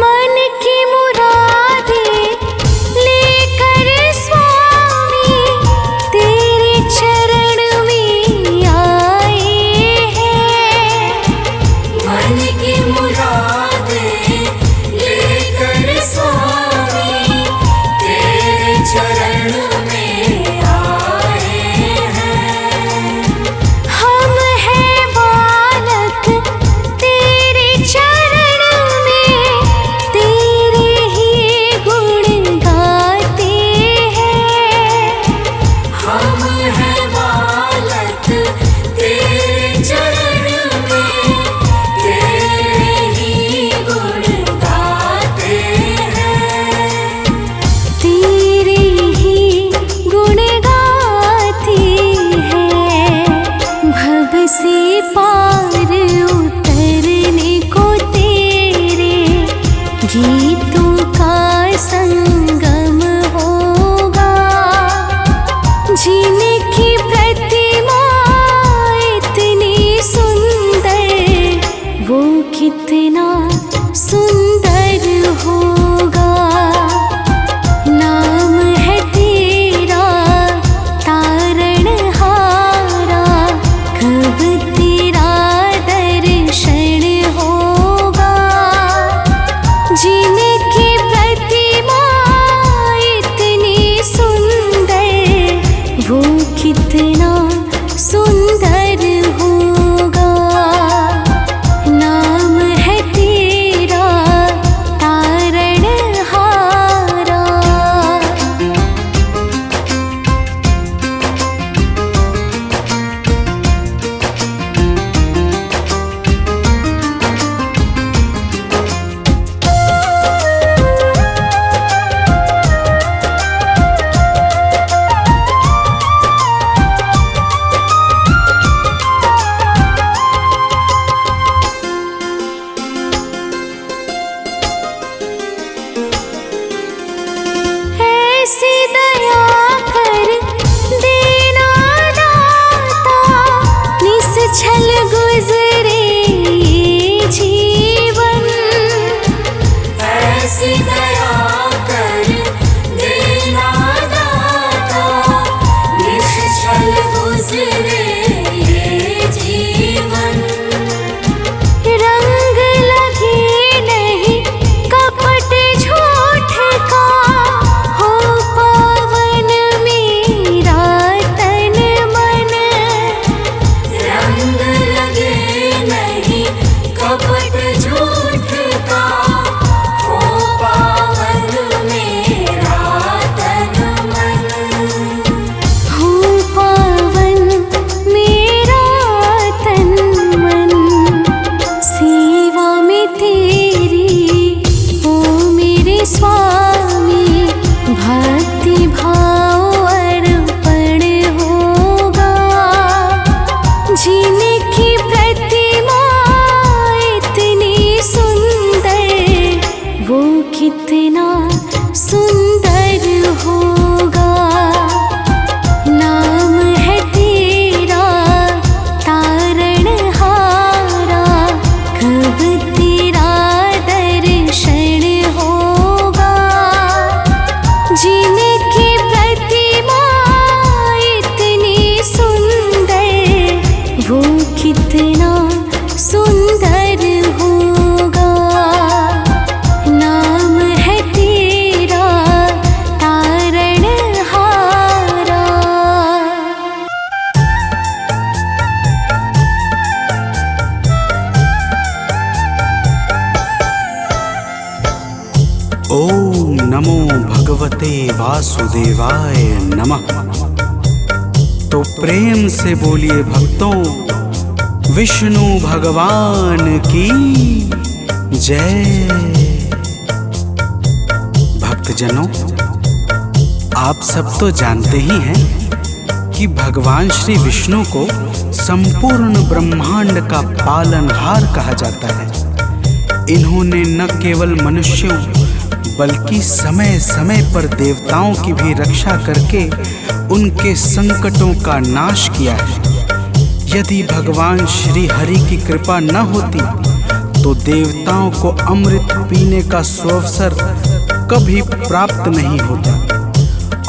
मन की मुरादें लेकर स्वामी तेरे चरण में आए हैं।
मन की मुरादें लेकर स्वामी तेरे चरण में आए हैं।
हम हैं बालक तेरे चरण में, तेरे ही गुण गाते हैं।
हम हैं बालक तेरे चरण में, तेरे ही गुण गाते हैं।
तेरे ही
शिवाय नमः। तो प्रेम से बोलिए भक्तों, विष्णु भगवान की जय। भक्तजनों, आप सब तो जानते ही हैं कि भगवान श्री विष्णु को संपूर्ण ब्रह्मांड का पालनहार कहा जाता है। इन्होंने न केवल मनुष्यों बल्कि समय समय पर देवताओं की भी रक्षा करके उनके संकटों का नाश किया है। यदि भगवान श्री हरि की कृपा न होती तो देवताओं को अमृत पीने का सुअवसर कभी प्राप्त नहीं होता,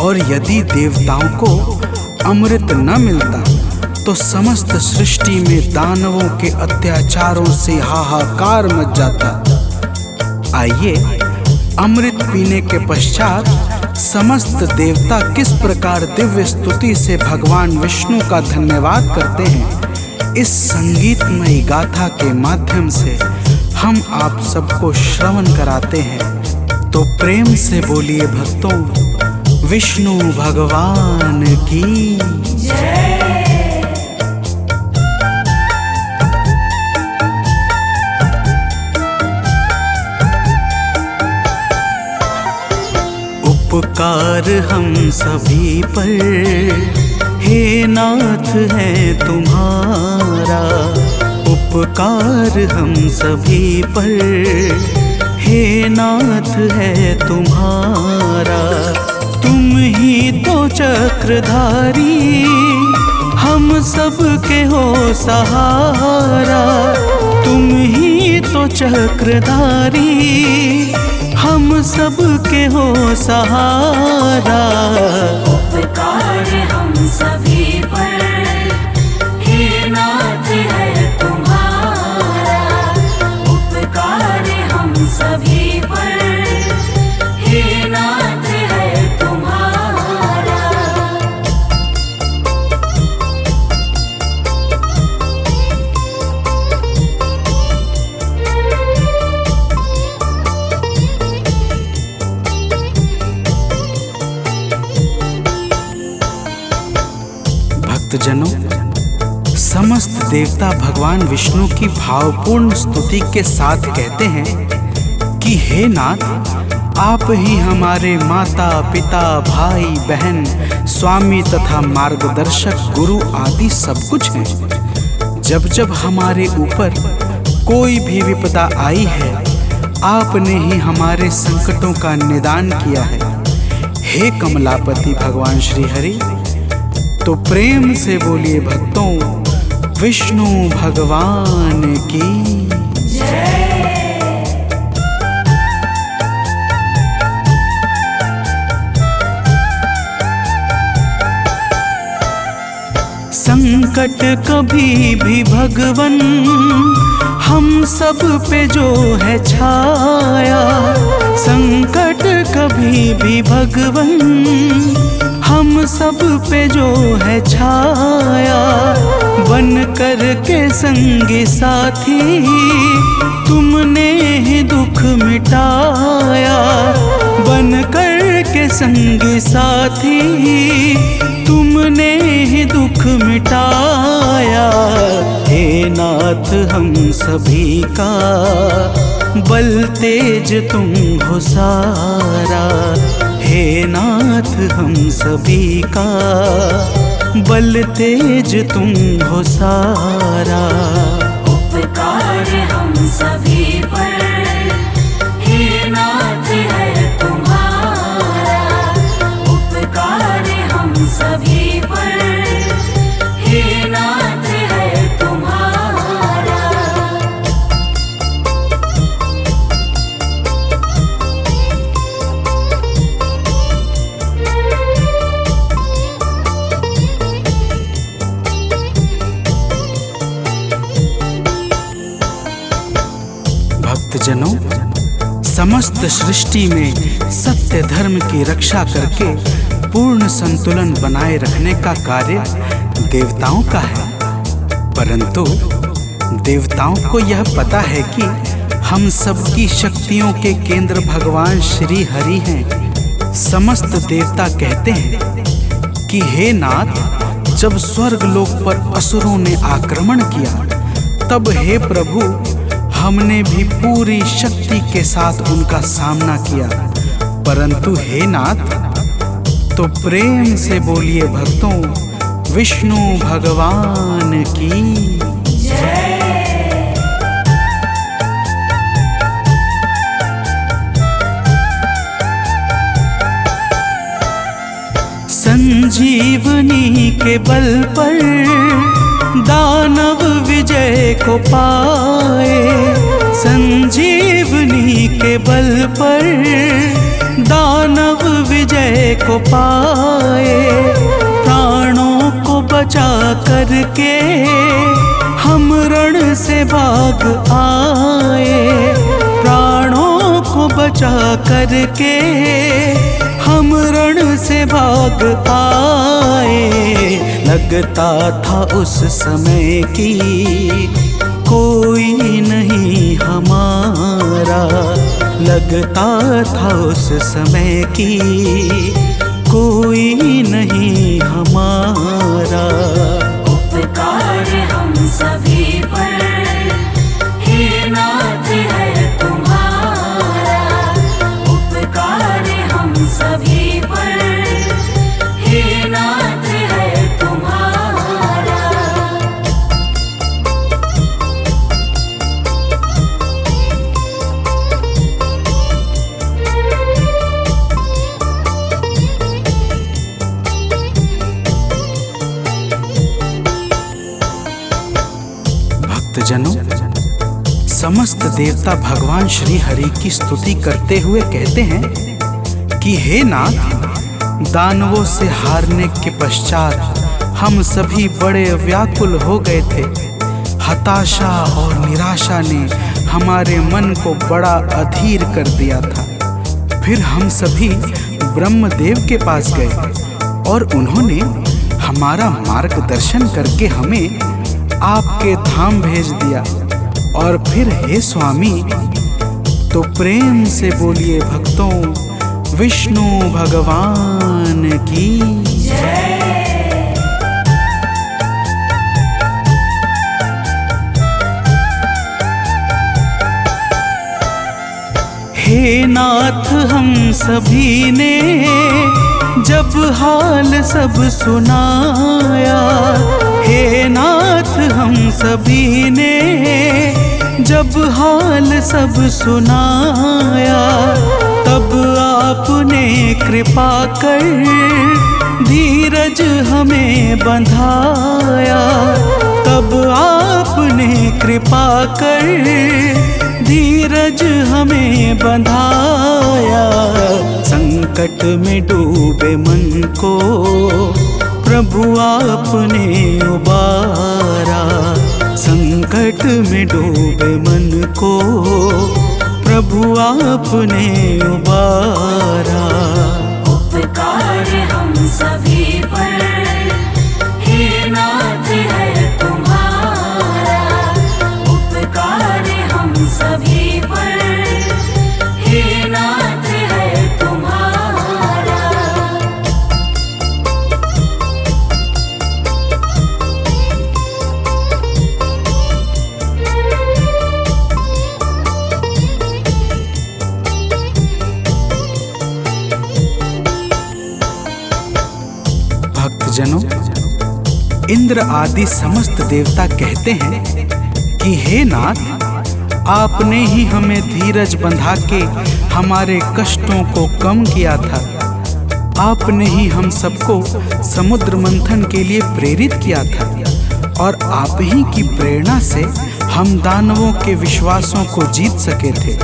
और यदि देवताओं को अमृत न मिलता तो समस्त सृष्टि में दानवों के अत्याचारों से हाहाकार मच जाता। आइए अमृत पीने के पश्चात समस्त देवता किस प्रकार दिव्य स्तुति से भगवान विष्णु का धन्यवाद करते हैं, इस संगीतमयी गाथा के माध्यम से हम आप सबको श्रवण कराते हैं। तो प्रेम से बोलिए भक्तों, विष्णु भगवान की जय।
उपकार हम सभी पर हे नाथ है तुम्हारा, उपकार हम सभी पर हे नाथ है तुम्हारा। तुम ही तो चक्रधारी हम सब के हो सहारा, तुम ही तो चक्रधारी हम सब के हो सहारा।
उपकार हम सभी पर हे नाथ है तुम्हारा, उपकार हम सभी पर हे नाथ है तुम्हारा।
भक्तजनों, समस्त देवता भगवान विष्णु की भावपूर्ण स्तुति के साथ कहते हैं कि हे नाथ, आप ही हमारे माता पिता भाई बहन स्वामी तथा मार्गदर्शक गुरु आदि सब कुछ हैं। जब जब हमारे ऊपर कोई भी विपदा आई है, आपने ही हमारे संकटों का निदान किया है। हे कमलापति भगवान श्री हरि, तो प्रेम से बोलिए भक्तों, विष्णु भगवान की जय।
संकट कभी भी भगवन हम सब पे जो है छाया, संकट कभी भी भगवन हम सब पे जो है छाया। बन कर के संगी साथी तुमने ही दुख मिटाया, बन कर के संगी साथी तुमने ही दुख मिटाया। हे नाथ हम सभी का बल तेज तुम हो सारा, हे नाथ हम सभी का बल तेज तुम हो सारा।
उपकार हम सभी पर हे नाथ है तुम्हारा, उपकार हम सभी पर हे नाथ है तुम्हारा।
भक्तजनों, समस्त सृष्टि में सत्य धर्म की रक्षा करके पूर्ण संतुलन बनाए रखने का कार्य देवताओं का है, परंतु देवताओं को यह पता है कि हम सबकी शक्तियों के केंद्र भगवान श्री हरि हैं, समस्त देवता कहते हैं कि हे नाथ, जब स्वर्ग लोक पर असुरों ने आक्रमण किया तब हे प्रभु हमने भी पूरी शक्ति के साथ उनका सामना किया, परंतु हे नाथ तो प्रेम से बोलिए भक्तों, विष्णु भगवान की जय। संजीवनी के बल पर दानव विजय को पाए, संजीवनी के बल पर दानव विजय को पाए, प्राणों को बचा करके हम रण से भाग आए, प्राणों को बचा करके हम रण से भाग आए। लगता था उस समय की कोई नहीं हमारा, लगता था उस समय की कोई नहीं हमारा।
उपकार हम सभी पर हे नाथ है तुम्हारा, उपकार हम सभी पर हे नाथ है तुम्हारा।
भक्तजनों, समस्त देवता भगवान श्री हरि की स्तुति करते हुए कहते हैं कि हे नाथ, दानवों से हारने के पश्चात हम सभी बड़े व्याकुल हो गए थे। हताशा और निराशा ने हमारे मन को बड़ा अधीर कर दिया था। फिर हम सभी ब्रह्मदेव के पास गए और उन्होंने हमारा मार्गदर्शन करके हमें आपके धाम भेज दिया। और फिर हे स्वामी, तो प्रेम से बोलिए भक्तों, विष्णु भगवान की जय। हे नाथ, हम सभी ने जब हाल सब सुनाया, हे नाथ हम सभी ने जब हाल सब सुनाया, तब आपने कृपा कर धीरज हमें बंधाया, तब आपने कृपा कर धीरज हमें बंधाया। संकट में डूबे मन को प्रभु आपने उबारा, संकट में डूबे मन को प्रभु आपने उबारा।
उपकार हम सभी पर हे नाथ है तुम्हारा, उपकार हम सभी पर हे नाथ है तुम्हारा।
भक्तजनों, इंद्र आदि समस्त देवता कहते हैं कि हे नाथ, आपने ही हमें धीरज बंधा के हमारे कष्टों को कम किया था। आपने ही हम सबको समुद्र मंथन के लिए प्रेरित किया था और आप ही की प्रेरणा से हम दानवों के विश्वासों को जीत सके थे।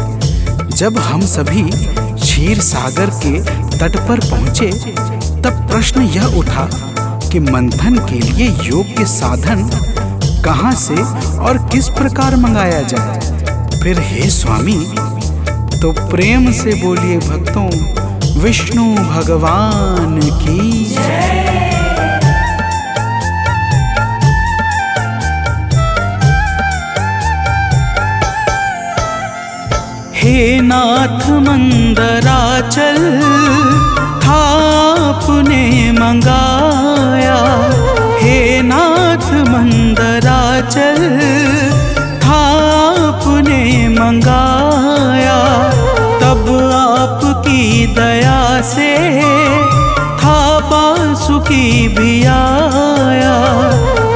जब हम सभी क्षीर सागर के तट पर पहुंचे तब प्रश्न यह उठा कि मंथन के लिए योग्य साधन कहां से और किस प्रकार मंगाया जाए। फिर हे स्वामी, तो प्रेम से बोलिए भक्तों, विष्णु भगवान की जय। हे नाथ मंदराचल
आपने मंगाया। हे नाथ मंदराचल था आपने मंगाया, तब आपकी दया से था बांसुरी भी आया।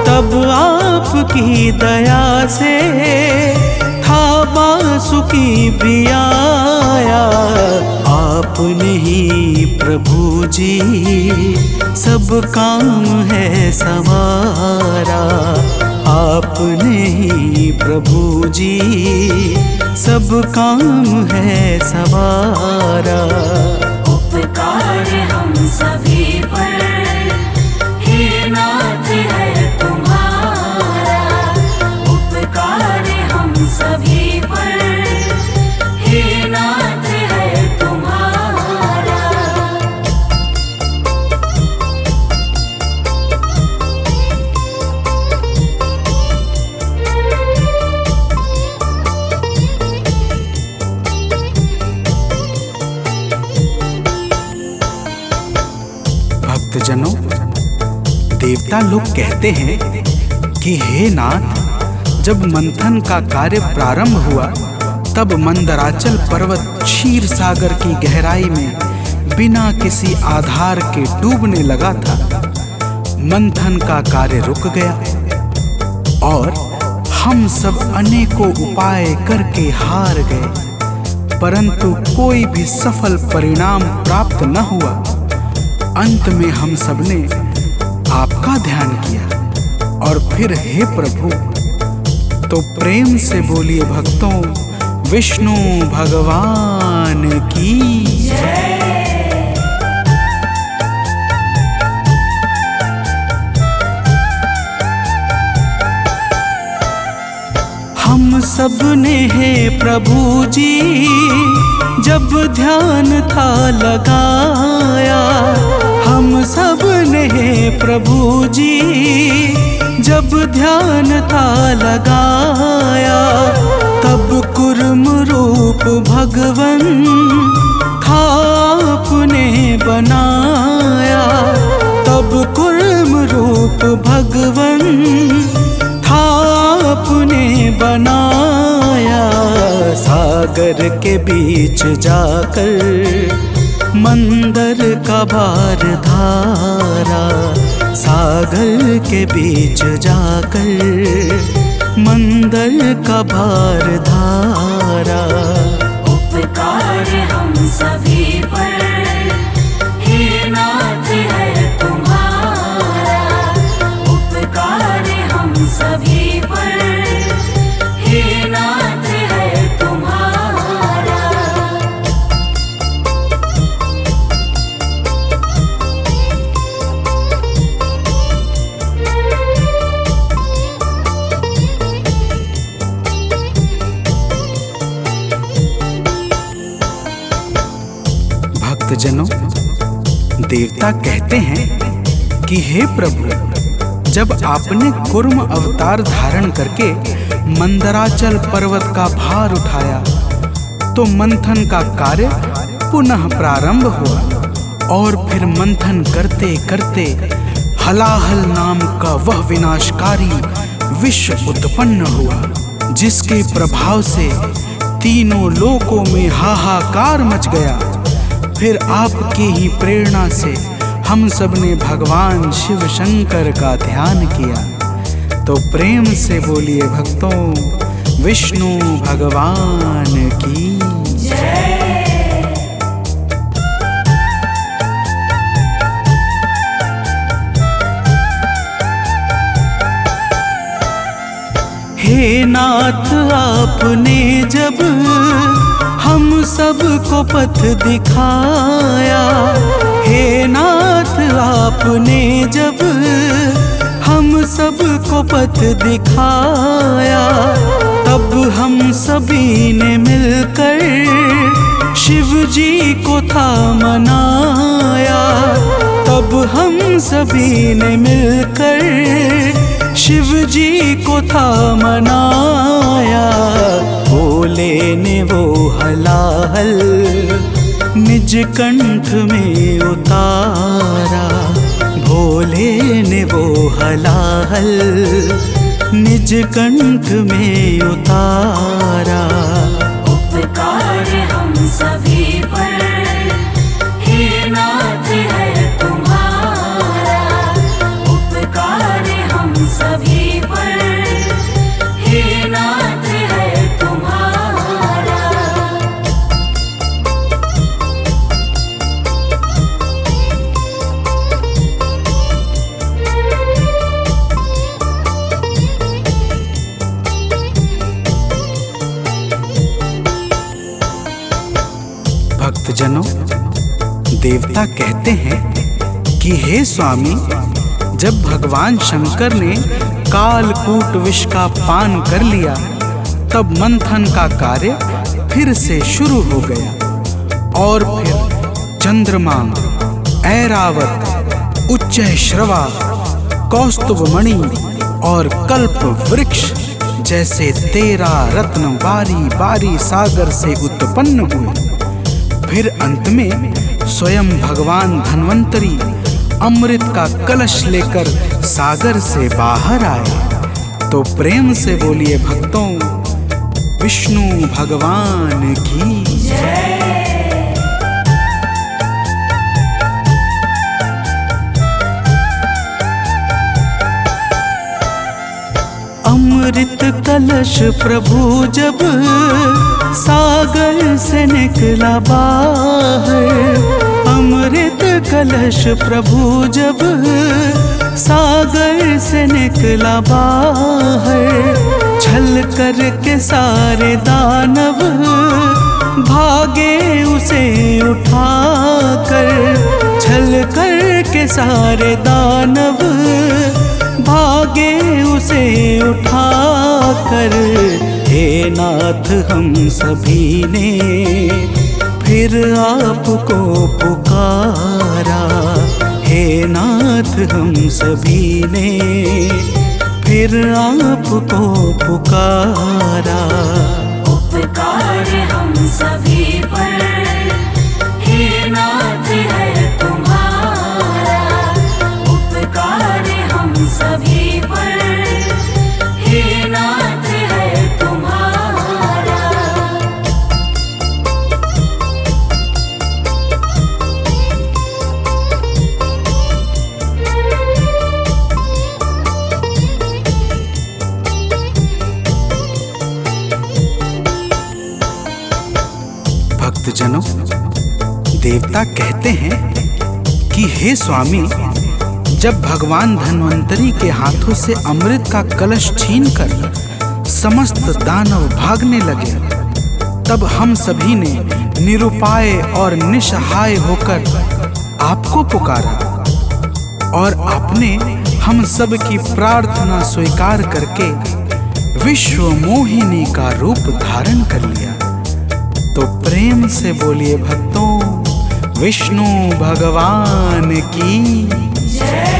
तब आपकी दया से था बांसुरी भी आया। आपने ही प्रभु जी सब काम है सवारा। आपने ही प्रभु जी सब काम है सवारा।
उपकार हम सभी पर हे नाथ है तुम्हारा। उपकार हम सभी पर हे नाथ है तुम्हारा।
भक्तजनों, देवता लोग कहते हैं कि हे नाथ, जब मंथन का कार्य प्रारंभ हुआ तब मंदराचल पर्वत क्षीर सागर की गहराई में बिना किसी आधार के डूबने लगा था। मंथन का कार्य रुक गया और हम सब अनेकों उपाय करके हार गए, परंतु कोई भी सफल परिणाम प्राप्त न हुआ। अंत में हम सबने आपका ध्यान किया और फिर हे प्रभु, तो प्रेम से बोलिए भक्तों, विष्णु भगवान की जय।
हम सब ने हे प्रभु जी जब ध्यान था लगाया। हम सब ने हे प्रभु जी जब ध्यान था लगाया। तब कुर्म रूप भगवन था आपने बनाया। तब कुर्म रूप भगवन था आपने बनाया। सागर के बीच जाकर मंदर का भार धारा। सागर के बीच जाकर मंदर का भार धारा।
उपकार हम सभी पर हे नाथ है तुम्हारा। उपकार हम सभी पर हे नाथ है तुम्हारा।
भक्तजनों, देवता कहते हैं कि हे प्रभु, जब आपने कूर्म अवतार धारण करके मंदराचल पर्वत का भार उठाया तो मंथन का कार्य पुनः प्रारंभ हुआ और फिर मंथन करते करते हलाहल नाम का वह विनाशकारी विष उत्पन्न हुआ, जिसके प्रभाव से तीनों लोकों में हाहाकार मच गया। फिर आपकी ही प्रेरणा से हम सब ने भगवान शिव शंकर का ध्यान किया। तो प्रेम से बोलिए भक्तों, विष्णु भगवान की जय।
हे नाथ, आपने जब हम सबको पथ दिखाया। हे नाथ, आपने जब हम सबको पथ दिखाया, तब हम सभी ने मिलकर शिव जी को था मनाया। तब हम सभी ने मिलकर शिव जी को था मनाया। बोले ने वो हलाहल
निज कंठ में उतारा, भोले ने वो हलाहल निज कंठ में उतारा।
उपकार हम सभी पर हे नाथ है तुम्हारा, उपकार हम सभी पर हे नाथ है तुम्हारा।
भक्तजनों, देवता कहते हैं कि हे स्वामी, जब भगवान शंकर ने कालकूट विष का पान कर लिया, तब मंथन का कार्य फिर से शुरू हो गया और फिर चंद्रमा, ऐरावत, उच्चैश्रवा, कौस्तुभमणि और कल्प वृक्ष जैसे 13 रत्न बारी बारी सागर से उत्पन्न हुए। फिर अंत में स्वयं भगवान धन्वंतरी अमृत का कलश लेकर सागर से बाहर आए। तो प्रेम से बोलिए भक्तों, विष्णु भगवान की जय। अमृत कलश प्रभु जब सागर से निकला बाहर, अमृत कलश प्रभु जब सागर से निकला बाहर, छल कर के सारे दानव भागे उसे उठाकर, छल कर के सारे दानव भागे उसे उठाकर। हे नाथ हम सभी ने फिर आपको पुकारा, हे नाथ हम सभी ने फिर आपको पुकारा।
उपकार हम सभी पर हे नाथ है तुम्हारा, उपकार हम सभी पर हे नाथ है तुम्हारा।
भक्तजनों, देवता कहते हैं कि हे स्वामी, जब भगवान धन्वंतरी के हाथों से अमृत का कलश छीनकर समस्त दानव भागने लगे, तब हम सभी ने निरुपाय और निसहाय होकर आपको पुकारा और आपने हम सब की प्रार्थना स्वीकार करके विश्व मोहिनी का रूप धारण कर लिया। तो प्रेम से बोलिए भक्तों, विष्णु भगवान की जय।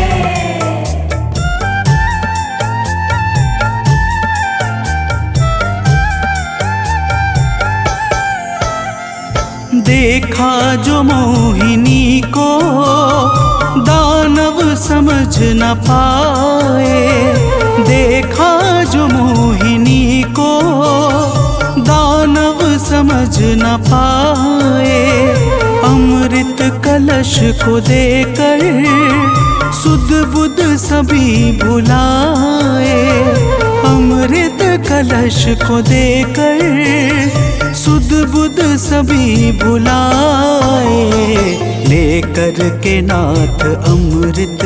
देखा जो मोहिनी को दानव समझ न पाए, देखा जो मोहिनी को दानव समझ न पाए, अमृत कलश को देकर सुध बुध सभी भुलाए, अमृत कलश को देकर सुध बुध सभी भुलाए। लेकर के नाथ अमृत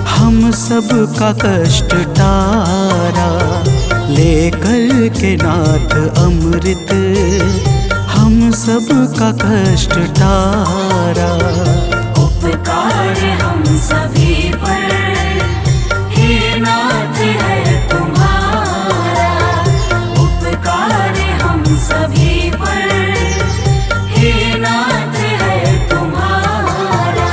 हम सब का कष्ट टारा, लेकर के नाथ अमृत हम सब का कष्ट टारा।
उपकार हम सभी पर हे नाथ है तुम्हारा, उपकार हम सभी पर हे नाथ है तुम्हारा।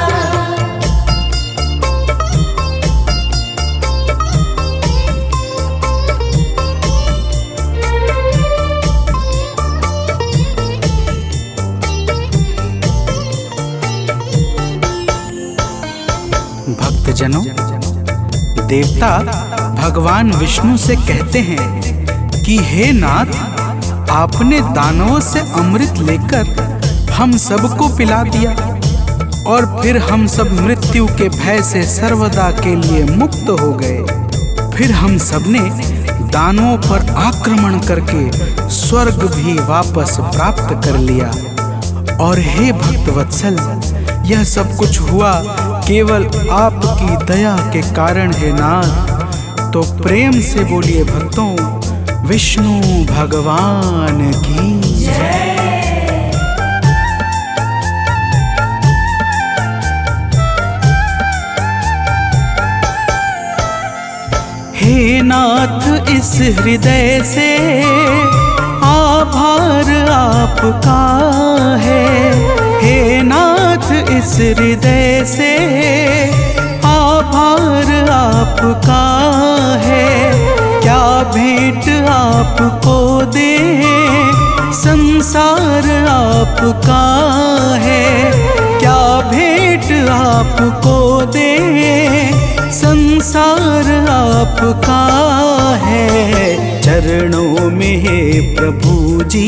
भक्तजनों, देवता भगवान विष्णु से कहते हैं कि हे नाथ, आपने दानवों से अमृत लेकर हम सबको पिला दिया और फिर हम सब मृत्यु के भय से सर्वदा के लिए मुक्त हो गए। फिर हम सबने दानवों पर आक्रमण करके स्वर्ग भी वापस प्राप्त कर लिया। और हे भक्तवत्सल, यह सब कुछ हुआ केवल आपकी दया के कारण है नाथ। तो प्रेम से बोलिए भक्तों, विष्णु भगवान की जय। हे नाथ, इस हृदय से आभार आपका है। हे नाथ, इस हृदय से आभार आपका है। क्या भेंट आपको दे, संसार आपका है। क्या भेंट आपको दे, संसार आपका है। चरणों में है प्रभु जी,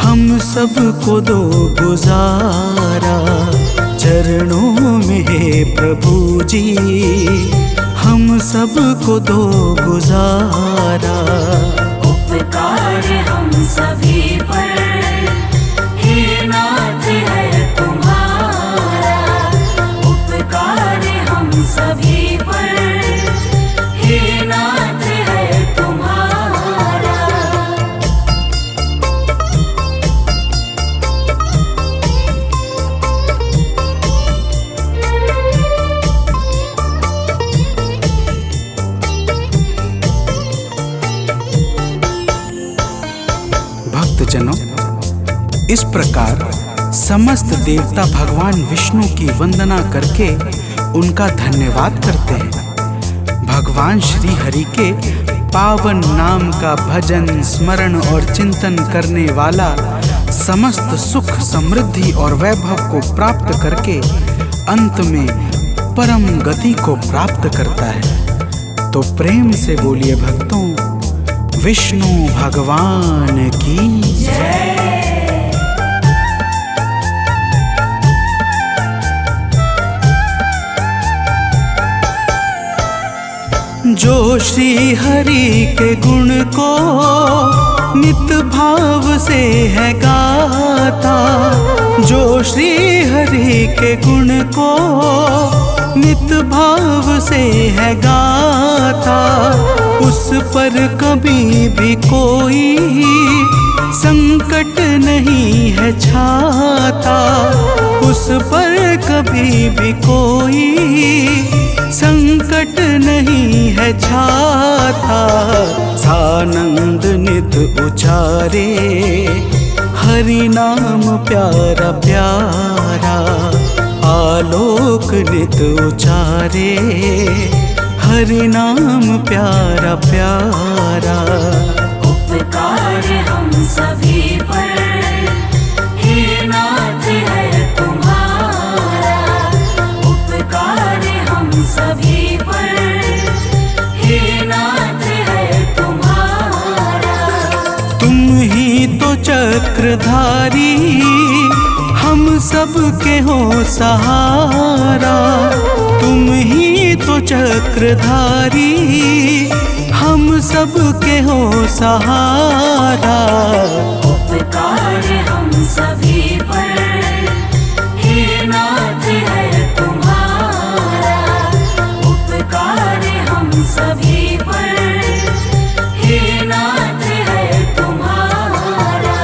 हम सबको दो गुजारा। चरणों में है प्रभु जी, हम सबको दो गुजारा।
उपकार हम सभी पर हे नाथ है तुम्हारा। उपकार हम सभी पर हे नाथ है तुम्हारा।
भक्तजनों, इस प्रकार समस्त देवता भगवान विष्णु की वंदना करके उनका धन्यवाद करते हैं। भगवान श्री हरि के पावन नाम का भजन, स्मरण और चिंतन करने वाला समस्त सुख, समृद्धि और वैभव को प्राप्त करके अंत में परम गति को प्राप्त करता है। तो प्रेम से बोलिए भक्तों, विष्णु भगवान की जय। जो श्री हरि के गुण को नित भाव से है गाता। जो श्री हरि के गुण को नित भाव से है गाता। उस पर कभी भी कोई संकट नहीं है छाता। उस पर कभी भी कोई संकट नहीं है छाता। सानंद नित उचारे, हरि नाम प्यारा प्यारा। आलोक नित उचारे, हरि नाम प्यारा प्यारा।
उपकार हम सभी पर हे नाथ है तुम्हारा। उपकार हम सभी पर हे नाथ है तुम्हारा।
तुम ही तो चक्रधारी, हम सब के हो सहारा। तुम ही तो चक्रधारी, हम सब के हो सहारा।
उपकार हम सभी पर हे नाथ है तुम्हारा। उपकार हम सभी पर हे नाथ है तुम्हारा।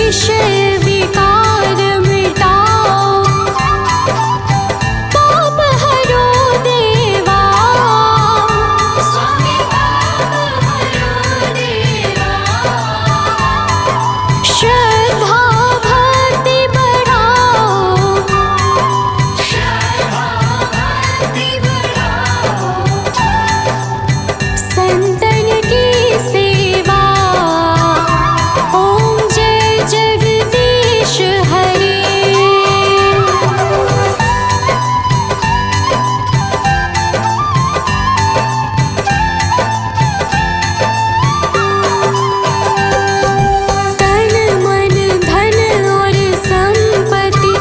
विषय विकार मिटाओ, पाप हरो देवा।
स्वामी पाप हरो देवा।
श्रद्धा भक्ति बढ़ाओ,
श्रद्धा भक्ति बढ़ाओ।
संतन की सेवा। ओम जय जगदीश हरे। तन मन धन और संपत्ति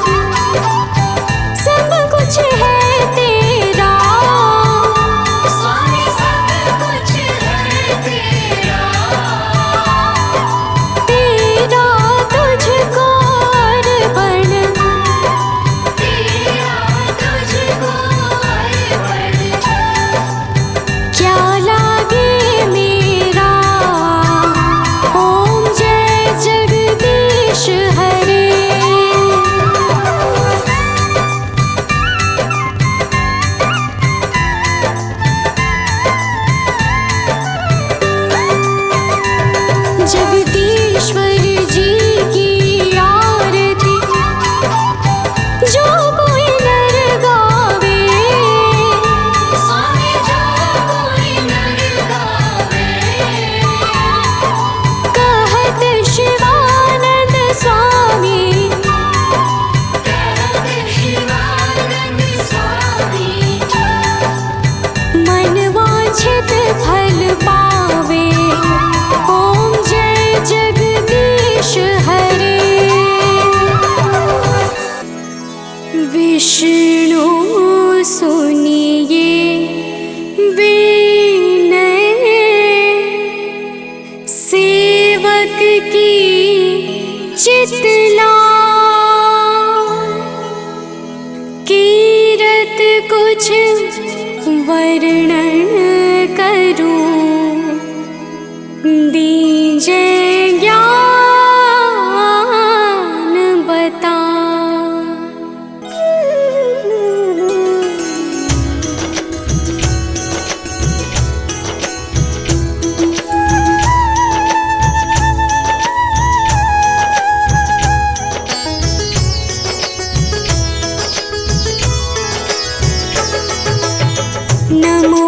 सब कुछ है तेरा।
स्वामी सब कुछ है तेरा।
तेरा तुझको अर्पण,
तेरा तुझको अर्पण।
क्या लागे मेरा। ओम जय जगदीश हरे। जगदीश्वर जी की आरती जो कोई नर गावे।
स्वामी जो कोई नर गावे।
कहत शिवानंद स्वामी,
कहत शिवानंद स्वामी।
मन वांछित फल पावे। ओम जय जगदीश हरे। विष्णु सुनिए विनय, सेवक की चितला। कीरत कुछ वर्णन करूं, दीजे ज्ञान बता। नमो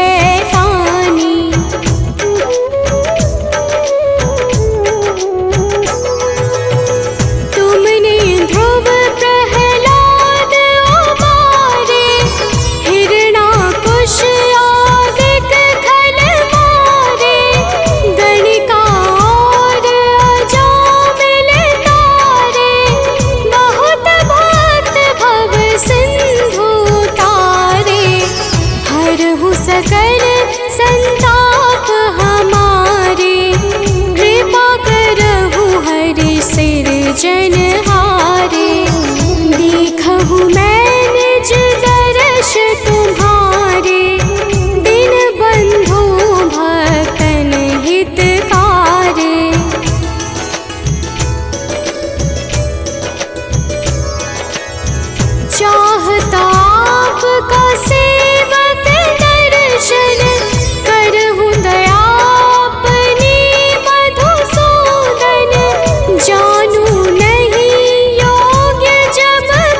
शैतानी। तुमने ध्रुव प्रहलाद उबारे, हिरणाकुश आदिक खल मारे। गणिका और अजामिल तारे, बहुत भक्त भव सिंधु तारे। हरहु सकल संताप हमारे, कृपा करहु हरि सिरजनहारे।